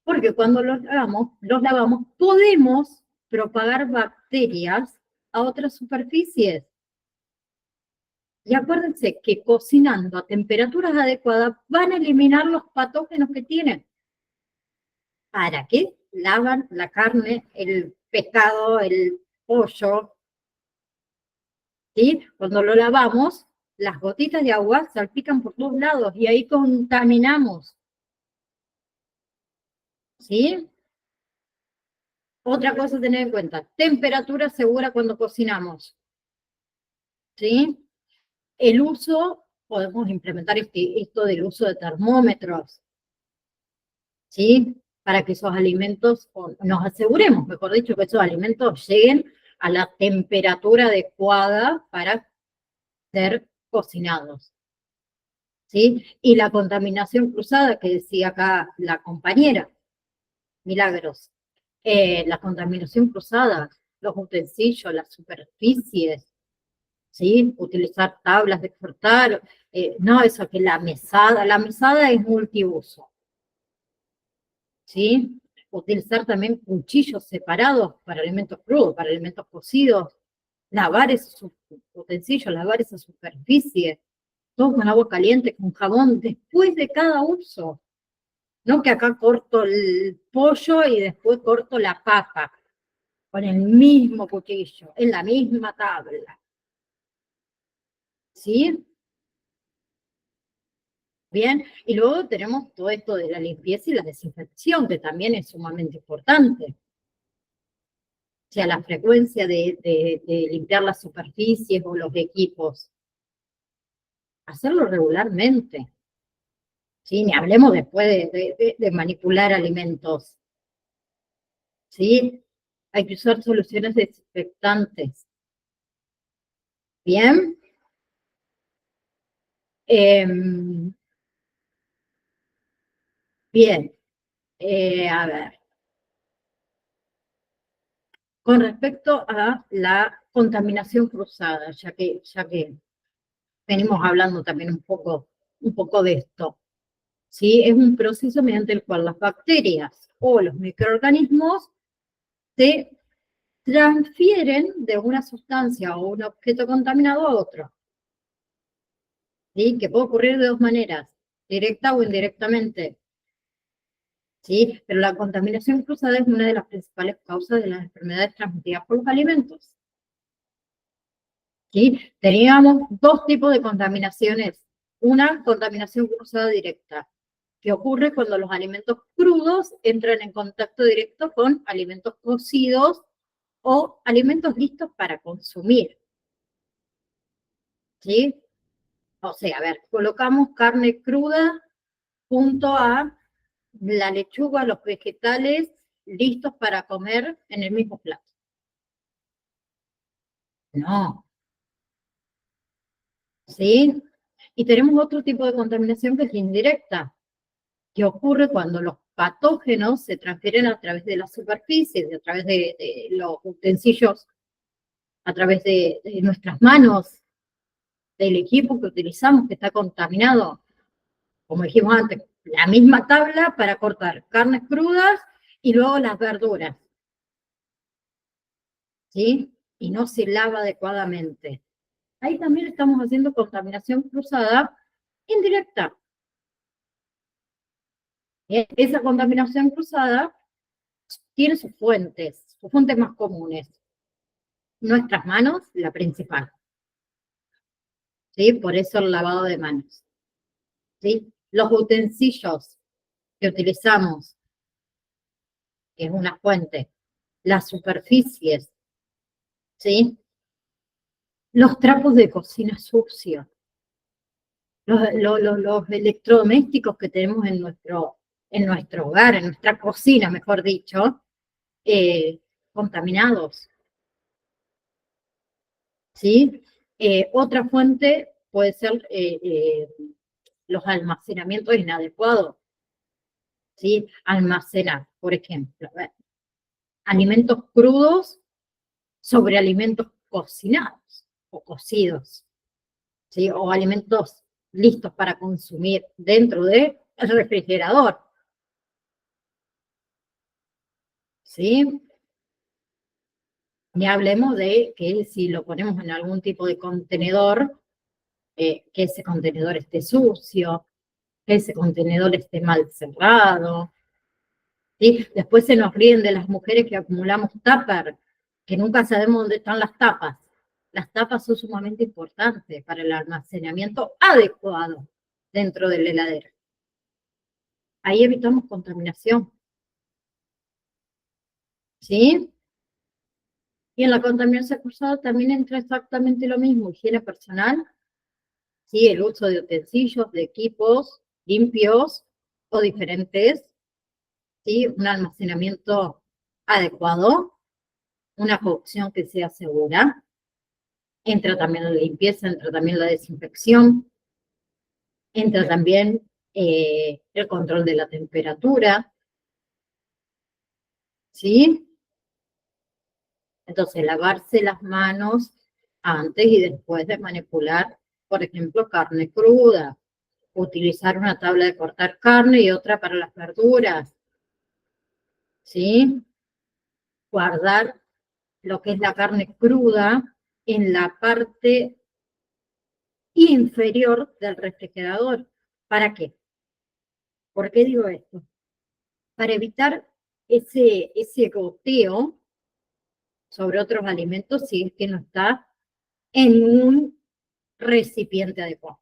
Porque cuando los lavamos, podemos propagar bacterias a otras superficies. Y acuérdense que cocinando a temperaturas adecuadas van a eliminar los patógenos que tienen. ¿Para qué lavan la carne, el pescado, el pollo? ¿Sí? Cuando lo lavamos, las gotitas de agua salpican por todos lados y ahí contaminamos. ¿Sí? Otra cosa a tener en cuenta, temperatura segura cuando cocinamos. ¿Sí? El uso, podemos implementar esto del uso de termómetros. ¿Sí? Para que esos alimentos, o nos aseguremos, mejor dicho, que esos alimentos lleguen a la temperatura adecuada para ser cocinados. ¿Sí? Y la contaminación cruzada que decía acá la compañera, Milagros, la contaminación cruzada, los utensilios, las superficies, ¿sí? Utilizar tablas de cortar, no, eso que la mesada es multiuso, ¿sí? Utilizar también cuchillos separados para alimentos crudos, para alimentos cocidos, lavar esos utensilios, lavar esa superficie, todo con agua caliente, con jabón, después de cada uso. No que acá corto el pollo y después corto la papa con el mismo cuchillo, en la misma tabla. ¿Sí? Bien, y luego tenemos todo esto de la limpieza y la desinfección, que también es sumamente importante. O sea, la frecuencia de limpiar las superficies o los equipos. Hacerlo regularmente. ¿Sí? Ni hablemos después de manipular alimentos. ¿Sí? Hay que usar soluciones desinfectantes. Bien. Bien. A ver. Con respecto a la contaminación cruzada, ya que venimos hablando también un poco de esto. ¿Sí? Es un proceso mediante el cual las bacterias o los microorganismos se transfieren de una sustancia o un objeto contaminado a otro. ¿Sí? Que puede ocurrir de dos maneras, directa o indirectamente. ¿Sí? Pero la contaminación cruzada es una de las principales causas de las enfermedades transmitidas por los alimentos. ¿Sí? Teníamos dos tipos de contaminaciones. Una, contaminación cruzada directa, que ocurre cuando los alimentos crudos entran en contacto directo con alimentos cocidos o alimentos listos para consumir. ¿Sí? O sea, a ver, colocamos carne cruda junto a la lechuga, los vegetales listos para comer en el mismo plato. No. ¿Sí? Y tenemos otro tipo de contaminación que es indirecta, que ocurre cuando los patógenos se transfieren a través de las superficies, a través de los utensilios, a través de nuestras manos, del equipo que utilizamos que está contaminado. Como dijimos antes, la misma tabla para cortar carnes crudas y luego las verduras. ¿Sí? Y no se lava adecuadamente. Ahí también estamos haciendo contaminación cruzada indirecta. Esa contaminación cruzada tiene sus fuentes más comunes. Nuestras manos, la principal. ¿sí? Por eso el lavado de manos, ¿sí? Los utensilios que utilizamos, que es una fuente, las superficies, ¿sí? Los trapos de cocina sucios, los electrodomésticos que tenemos en nuestro hogar, en nuestra cocina, mejor dicho, contaminados, ¿sí? Otra fuente puede ser los almacenamientos inadecuados, ¿sí? Almacenar, por ejemplo, alimentos crudos sobre alimentos cocinados o cocidos, ¿sí? O alimentos listos para consumir dentro del refrigerador, ¿sí? Ni hablemos de que si lo ponemos en algún tipo de contenedor, que ese contenedor esté sucio, que ese contenedor esté mal cerrado, ¿sí? Después se nos ríen de las mujeres que acumulamos tupper, que nunca sabemos dónde están las tapas. Las tapas son sumamente importantes para el almacenamiento adecuado dentro de la heladera. Ahí evitamos contaminación, ¿sí? Y en la contaminación cruzada también entra exactamente lo mismo, higiene personal, ¿sí? El uso de utensilios, de equipos limpios o diferentes, ¿sí? Un almacenamiento adecuado, una cocción que sea segura. Entra también la limpieza, entra también la desinfección, entra también el control de la temperatura, ¿sí? Entonces, lavarse las manos antes y después de manipular, por ejemplo, carne cruda, utilizar una tabla de cortar carne y otra para las verduras, ¿sí? Guardar lo que es la carne cruda en la parte inferior del refrigerador. ¿Para qué? ¿Por qué digo esto? Para evitar ese goteo sobre otros alimentos si es que no está en un recipiente adecuado,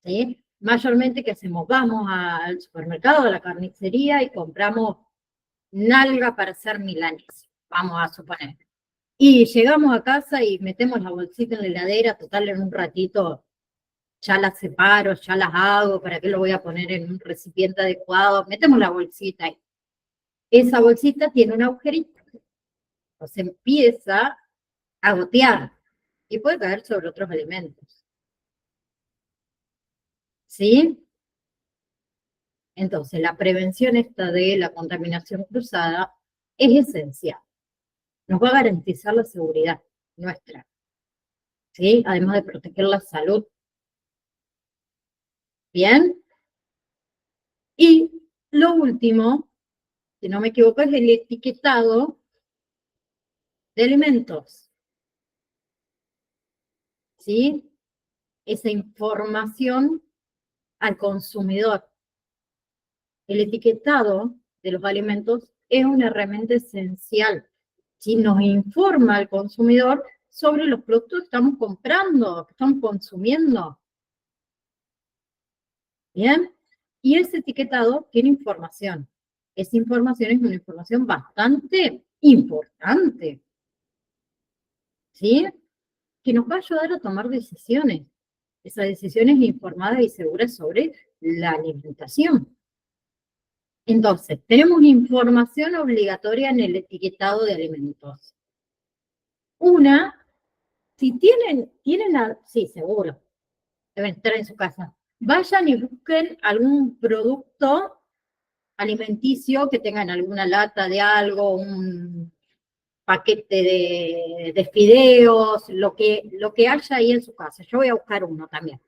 ¿sí? Mayormente, ¿qué hacemos? Vamos al supermercado, a la carnicería y compramos nalga para hacer milanesa, vamos a suponer. Y llegamos a casa y metemos la bolsita en la heladera, total en un ratito ya las separo, ya las hago, ¿para qué lo voy a poner en un recipiente adecuado? Metemos la bolsita ahí. Esa bolsita tiene un agujerito, se empieza a gotear y puede caer sobre otros alimentos, ¿sí? Entonces, la prevención esta de la contaminación cruzada es esencial. Nos va a garantizar la seguridad nuestra, ¿sí? Además de proteger la salud. ¿Bien? Y lo último, si no me equivoco, es el etiquetado de alimentos, ¿sí? Esa información al consumidor. El etiquetado de los alimentos es una herramienta esencial. Si nos informa al consumidor sobre los productos que estamos comprando, que estamos consumiendo. ¿Bien? Y ese etiquetado tiene información. Esa información es una información bastante importante, ¿sí? Que nos va a ayudar a tomar decisiones. Esas decisiones informadas y seguras sobre la alimentación. Entonces, tenemos información obligatoria en el etiquetado de alimentos. Una, si tienen, sí, seguro, deben estar en su casa. Vayan y busquen algún producto alimenticio que tengan alguna lata de algo, un paquete de fideos, lo que haya ahí en su casa. Yo voy a buscar uno también.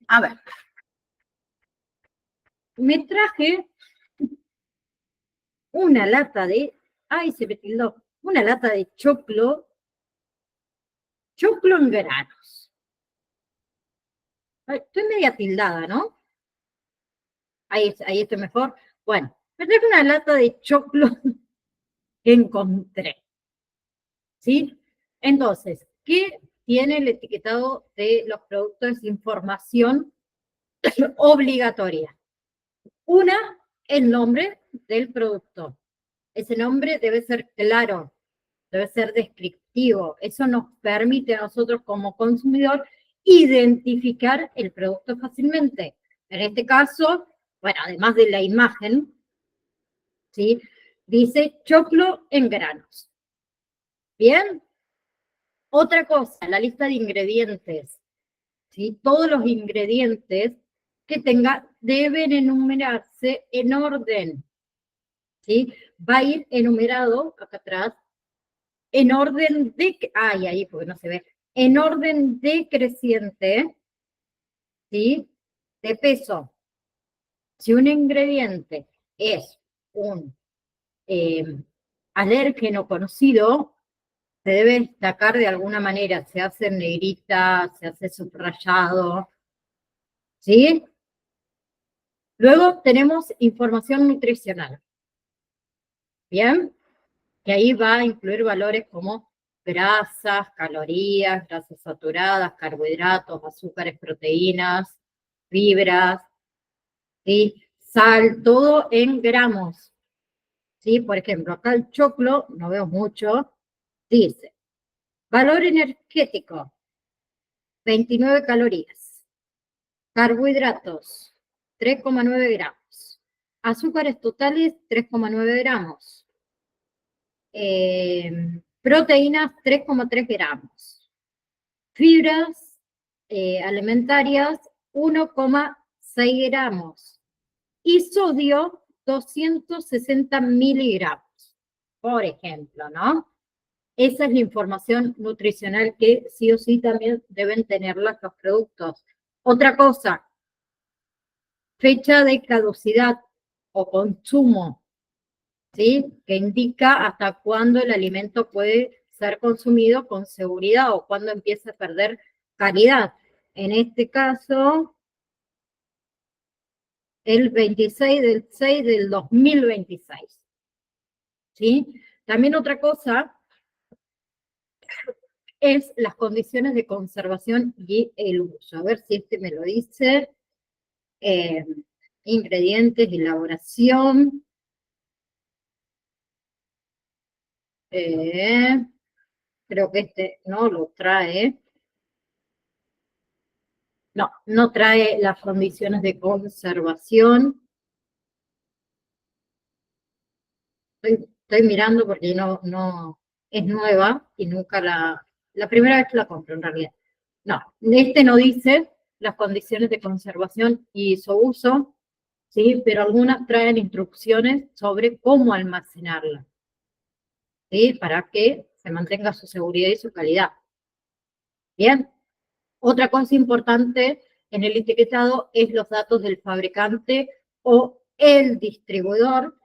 A ver, me traje una lata de, ay, se me tildó, una lata de choclo en granos. Ay, estoy media tildada, ¿no? Ahí estoy mejor. Bueno, esta es una lata de choclo que encontré, ¿sí? Entonces, ¿qué tiene el etiquetado de los productos? Información obligatoria. Una, el nombre del producto. Ese nombre debe ser claro, debe ser descriptivo. Eso nos permite a nosotros como consumidor identificar el producto fácilmente. En este caso, bueno, además de la imagen, ¿sí? Dice choclo en granos. ¿Bien? Otra cosa, la lista de ingredientes. ¿Sí? Todos los ingredientes que tenga deben enumerarse en orden. ¿Sí? Va a ir enumerado acá atrás en orden de, ahí porque no se ve, en orden decreciente, ¿sí? De peso. Si un ingrediente es un alérgeno conocido, se debe destacar de alguna manera, se hace en negrita, se hace subrayado, ¿sí? Luego tenemos información nutricional, ¿bien? Que ahí va a incluir valores como grasas, calorías, grasas saturadas, carbohidratos, azúcares, proteínas, fibras, ¿sí? Sal, todo en gramos, ¿sí? Por ejemplo, acá el choclo, no veo mucho, dice, valor energético, 29 calorías, carbohidratos, 3,9 gramos, azúcares totales, 3,9 gramos, proteínas, 3,3 gramos, fibras alimentarias, 1,6 gramos, y sodio, 260 miligramos, por ejemplo, ¿no? Esa es la información nutricional que sí o sí también deben tener los productos. Otra cosa, fecha de caducidad o consumo, ¿sí? Que indica hasta cuándo el alimento puede ser consumido con seguridad o cuándo empieza a perder calidad. En este caso, el 26 del 6 del 2026. ¿Sí? También otra cosa es las condiciones de conservación y el uso. A ver si este me lo dice. Ingredientes, elaboración. Creo que este no lo trae. No, no trae las condiciones de conservación. Estoy mirando porque no es nueva y nunca la primera vez que la compro en realidad. No, este no dice las condiciones de conservación y su uso, ¿sí? Pero algunas traen instrucciones sobre cómo almacenarla, ¿sí? Para que se mantenga su seguridad y su calidad. Bien. Otra cosa importante en el etiquetado es los datos del fabricante o el distribuidor,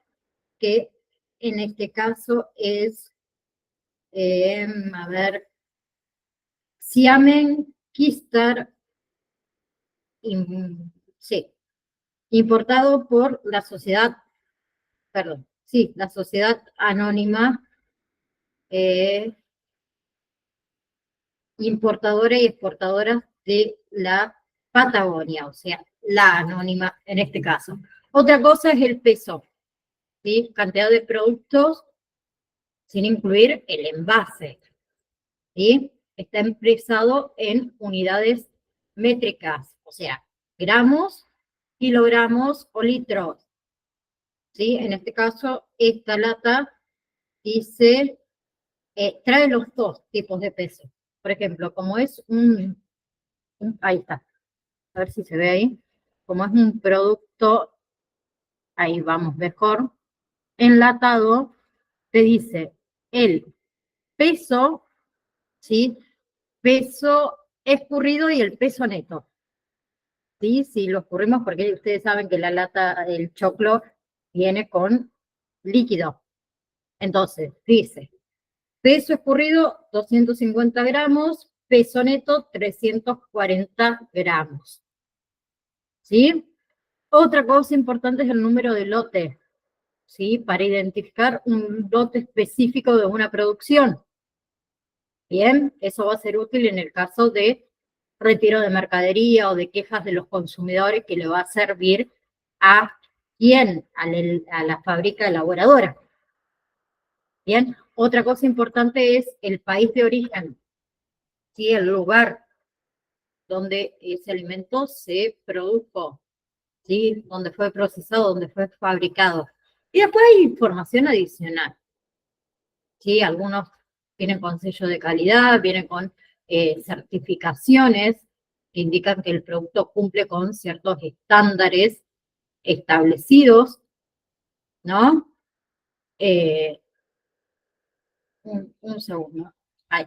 que en este caso es, a ver, Siamen Kistar, sí, importado por la sociedad, perdón, sí, la sociedad anónima importadora y exportadora de la Patagonia, o sea, la anónima en este caso. Otra cosa es el peso, ¿sí? Cantidad de productos sin incluir el envase, ¿sí? Está expresado en unidades métricas, o sea, gramos, kilogramos o litros, ¿sí? En este caso, esta lata dice, trae los dos tipos de peso. Por ejemplo, como es ahí está, a ver si se ve ahí, como es un producto, ahí vamos mejor, enlatado, te dice el peso, ¿sí? Peso escurrido y el peso neto. ¿Sí? Si lo escurrimos, porque ustedes saben que la lata, el choclo, viene con líquido. Entonces, dice, peso escurrido 250 gramos, peso neto 340 gramos. ¿Sí? Otra cosa importante es el número de lote, ¿sí? Para identificar un lote específico de una producción. Bien, eso va a ser útil en el caso de retiro de mercadería o de quejas de los consumidores, que le va a servir a quién, a la fábrica elaboradora. Bien, otra cosa importante es el país de origen, ¿sí? El lugar donde ese alimento se produjo, ¿sí? Donde fue procesado, donde fue fabricado. Y después hay información adicional, ¿sí? Algunos vienen con sello de calidad, vienen con certificaciones que indican que el producto cumple con ciertos estándares establecidos, ¿no? Un segundo. Ahí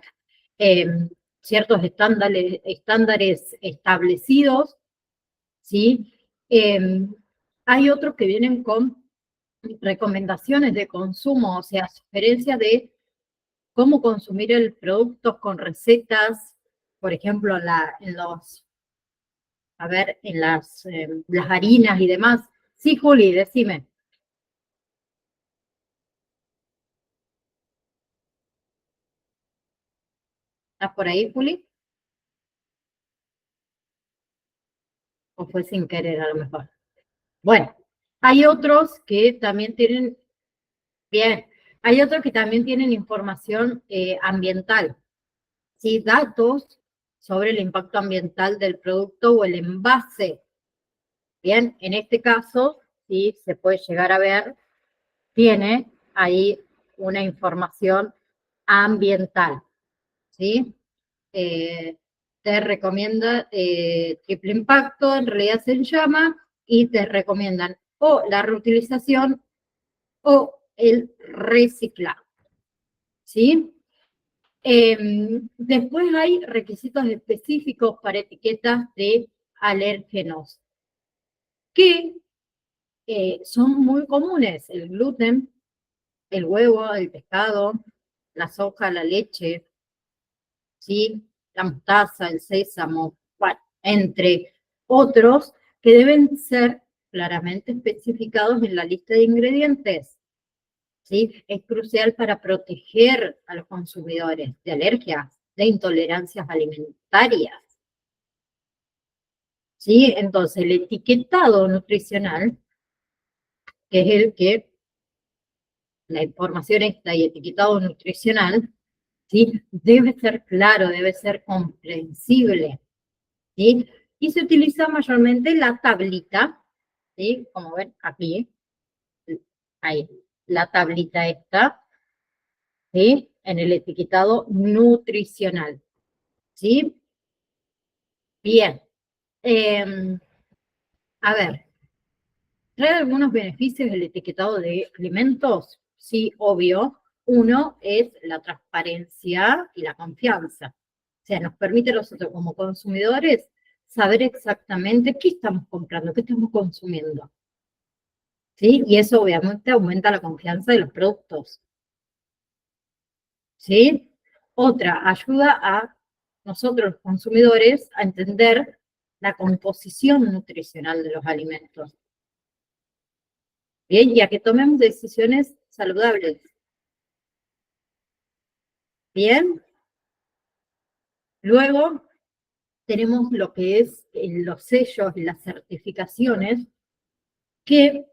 está. Ciertos estándares establecidos, ¿sí? Hay otros que vienen con recomendaciones de consumo, o sea, sugerencias de cómo consumir el producto con recetas, por ejemplo, en las harinas y demás. Sí, Juli, decime. ¿Estás por ahí, Juli? ¿O fue sin querer a lo mejor? Bueno, hay otros que también tienen, bien, hay otros que también tienen información ambiental, ¿sí? Datos sobre el impacto ambiental del producto o el envase. Bien, en este caso, sí, se puede llegar a ver, tiene ahí una información ambiental, ¿sí? Te recomienda triple impacto, en realidad se llama, y te recomiendan o la reutilización o el reciclado, ¿sí? Después hay requisitos específicos para etiquetas de alérgenos, que son muy comunes: el gluten, el huevo, el pescado, la soja, la leche, ¿sí? La mostaza, el sésamo, bueno, entre otros que deben ser claramente especificados en la lista de ingredientes, ¿sí? Es crucial para proteger a los consumidores de alergias, de intolerancias alimentarias, ¿sí? Entonces, el etiquetado nutricional, que es el que la información está y etiquetado nutricional, ¿sí? Debe ser claro, debe ser comprensible, ¿sí? Y se utiliza mayormente la tablita, ¿sí? Como ven aquí, ahí, la tablita esta, ¿sí? En el etiquetado nutricional, ¿sí? Bien. A ver, ¿trae algunos beneficios el etiquetado de alimentos? Sí, obvio. Uno es la transparencia y la confianza. O sea, nos permite a nosotros como consumidores saber exactamente qué estamos comprando, qué estamos consumiendo. ¿Sí? Y eso obviamente aumenta la confianza de los productos. ¿Sí? Otra, ayuda a nosotros los consumidores a entender la composición nutricional de los alimentos. Bien, y a que tomemos decisiones saludables. Bien. Luego tenemos lo que es los sellos y las certificaciones que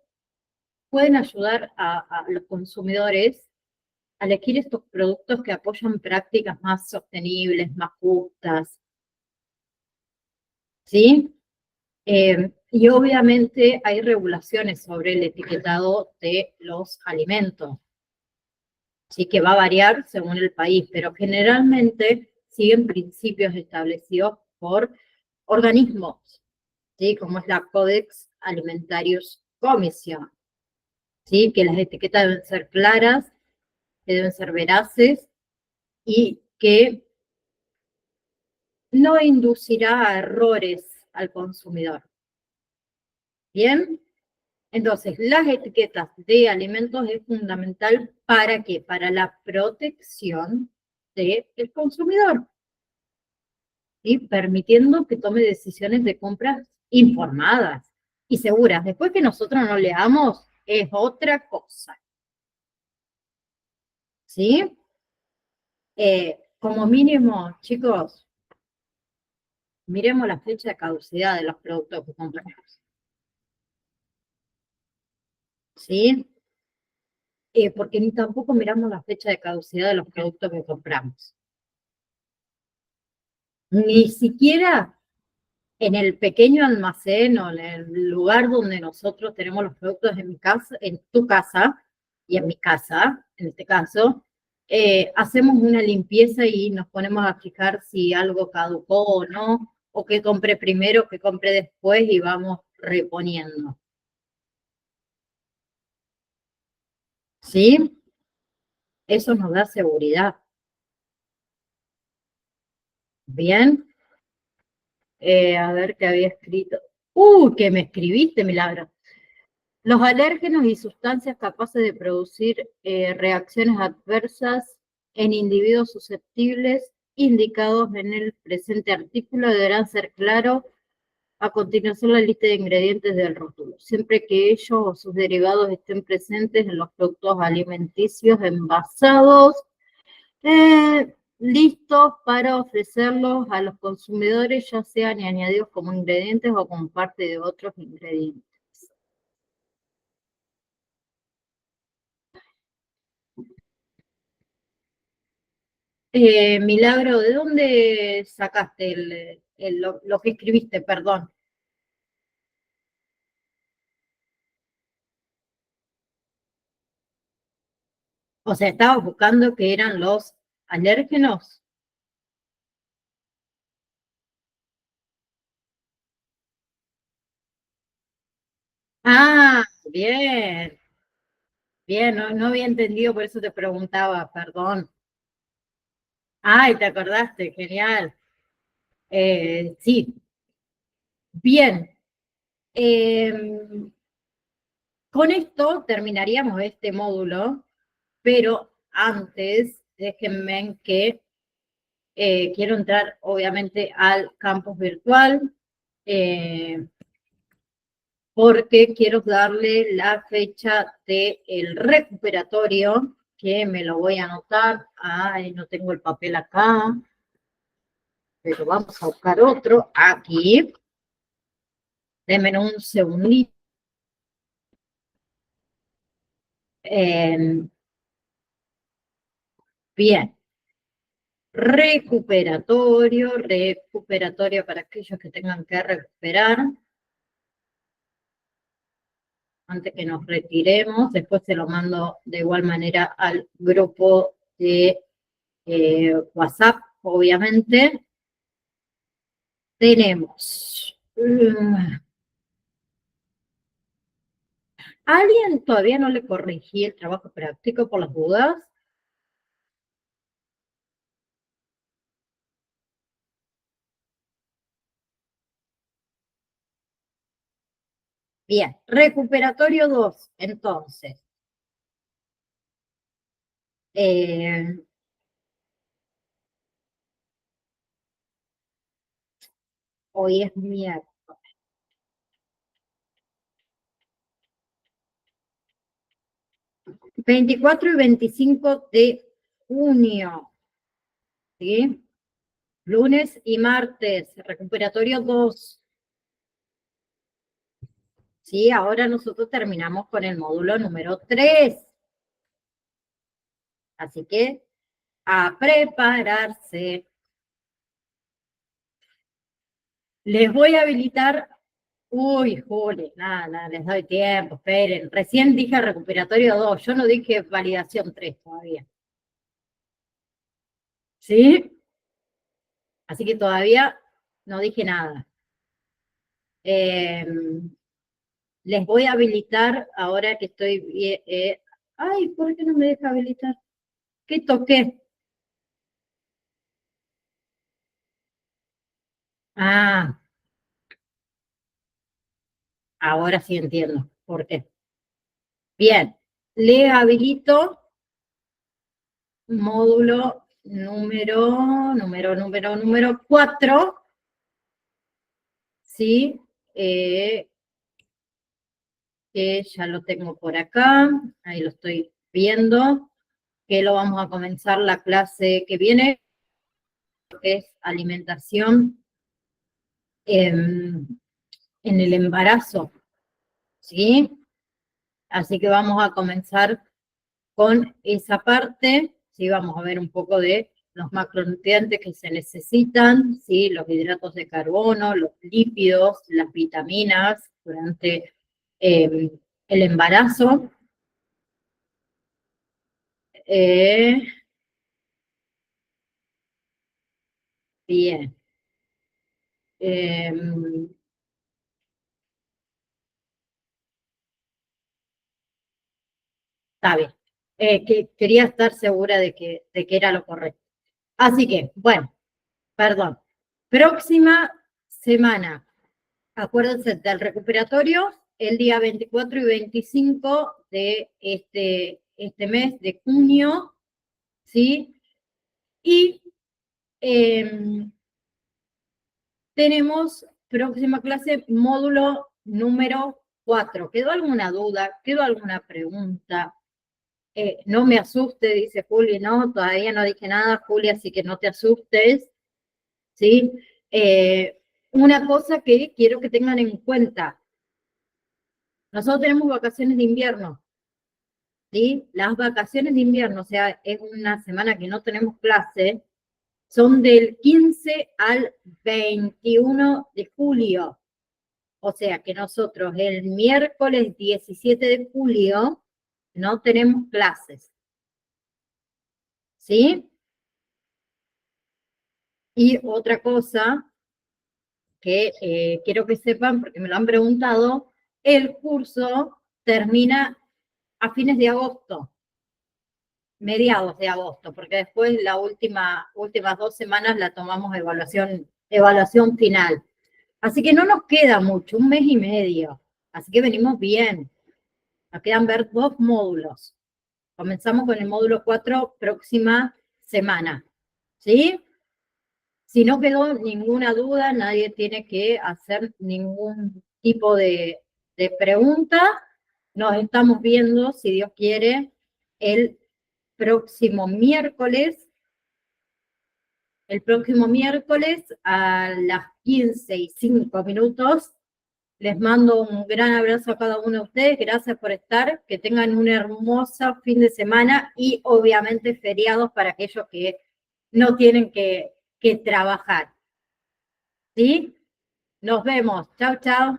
pueden ayudar a los consumidores a elegir estos productos que apoyan prácticas más sostenibles, más justas, ¿sí? Y obviamente hay regulaciones sobre el etiquetado de los alimentos, sí, que va a variar según el país, pero generalmente siguen principios establecidos por organismos, ¿sí? Como es la Codex Alimentarius Commission, ¿sí? Que las etiquetas deben ser claras, que deben ser veraces y que no inducirá a errores al consumidor. Bien, Entonces, las etiquetas de alimentos es fundamental ¿para qué? Para la protección del consumidor, ¿sí? Permitiendo que tome decisiones de compras informadas y seguras. Después que nosotros no leamos, es otra cosa, ¿sí? Como mínimo, chicos, miremos la fecha de caducidad de los productos que compramos, ¿sí? Porque ni tampoco miramos la fecha de caducidad de los productos que compramos. Ni siquiera en el pequeño almacén o en el lugar donde nosotros tenemos los productos en mi casa, en tu casa y en mi casa, en este caso, hacemos una limpieza y nos ponemos a fijar si algo caducó o no, o qué compré primero, qué compré después y vamos reponiendo. ¿Sí? Eso nos da seguridad. Bien. A ver qué había escrito. Que me escribiste, Milagro. Los alérgenos y sustancias capaces de producir reacciones adversas en individuos susceptibles indicados en el presente artículo deberán ser claros a continuación la lista de ingredientes del rótulo, siempre que ellos o sus derivados estén presentes en los productos alimenticios envasados, listos para ofrecerlos a los consumidores, ya sean añadidos como ingredientes o como parte de otros ingredientes. Milagro, ¿de dónde sacaste lo que escribiste? Perdón. O sea, estabas buscando que eran los alérgenos. Ah, bien, bien, no había entendido, por eso te preguntaba, perdón. Ay, te acordaste, genial. Sí, bien. Con esto terminaríamos este módulo, pero antes déjenme que quiero entrar obviamente al campus virtual porque quiero darle la fecha del recuperatorio, que me lo voy a anotar. Ay, no tengo el papel acá, pero vamos a buscar otro aquí. Denme un segundito. Bien. Recuperatorio para aquellos que tengan que recuperar antes que nos retiremos. Después se lo mando de igual manera al grupo de WhatsApp, obviamente. Tenemos. ¿A alguien todavía no le corrigí el trabajo práctico por las dudas? Bien, recuperatorio 2, entonces. Eh, Hoy es miércoles. 24 y 25 de junio, ¿sí? Lunes y martes, recuperatorio 2. Sí, ahora nosotros terminamos con el módulo número 3. Así que a prepararse. Les voy a habilitar. Uy, Juli, nada, les doy tiempo, esperen. Recién dije recuperatorio 2, yo no dije validación 3 todavía. ¿Sí? Así que todavía no dije nada. Les voy a habilitar ahora que estoy. Ay, ¿por qué no me deja habilitar? ¿Qué toqué? Ah, ahora sí entiendo. ¿Por qué? Bien, le habilito módulo número 4, ¿sí? Que ya lo tengo por acá, ahí lo estoy viendo, que lo vamos a comenzar la clase que viene, que es alimentación en el embarazo, ¿sí? Así que vamos a comenzar con esa parte, ¿sí? Vamos a ver un poco de los macronutrientes que se necesitan, ¿sí? Los hidratos de carbono, los lípidos, las vitaminas durante el embarazo. Bien. Está bien. Quería estar segura de que era lo correcto. Así que, bueno, perdón. Próxima semana, acuérdense del recuperatorio, el día 24 y 25 de este mes de junio, ¿sí? Y tenemos próxima clase, módulo número 4. ¿Quedó alguna duda? ¿Quedó alguna pregunta? No me asuste, dice Juli, no, todavía no dije nada, Juli, así que no te asustes, ¿sí? Una cosa que quiero que tengan en cuenta, nosotros tenemos vacaciones de invierno, ¿sí? Las vacaciones de invierno, o sea, es una semana que no tenemos clase, son del 15 al 21 de julio, o sea que nosotros el miércoles 17 de julio no tenemos clases, ¿sí? Y otra cosa que quiero que sepan, porque me lo han preguntado, el curso termina a fines de agosto, mediados de agosto, porque después últimas 2 semanas la tomamos evaluación final. Así que no nos queda mucho, 1 mes y medio. Así que venimos bien. Nos quedan ver 2 módulos. Comenzamos con el módulo 4 próxima semana. ¿Sí? Si no quedó ninguna duda, nadie tiene que hacer ningún tipo de pregunta. Nos estamos viendo, si Dios quiere, el próximo miércoles. El próximo miércoles a las 15:05. Les mando un gran abrazo a cada uno de ustedes. Gracias por estar. Que tengan un hermoso fin de semana y obviamente feriados para aquellos que no tienen que trabajar. ¿Sí? Nos vemos. Chao, chao.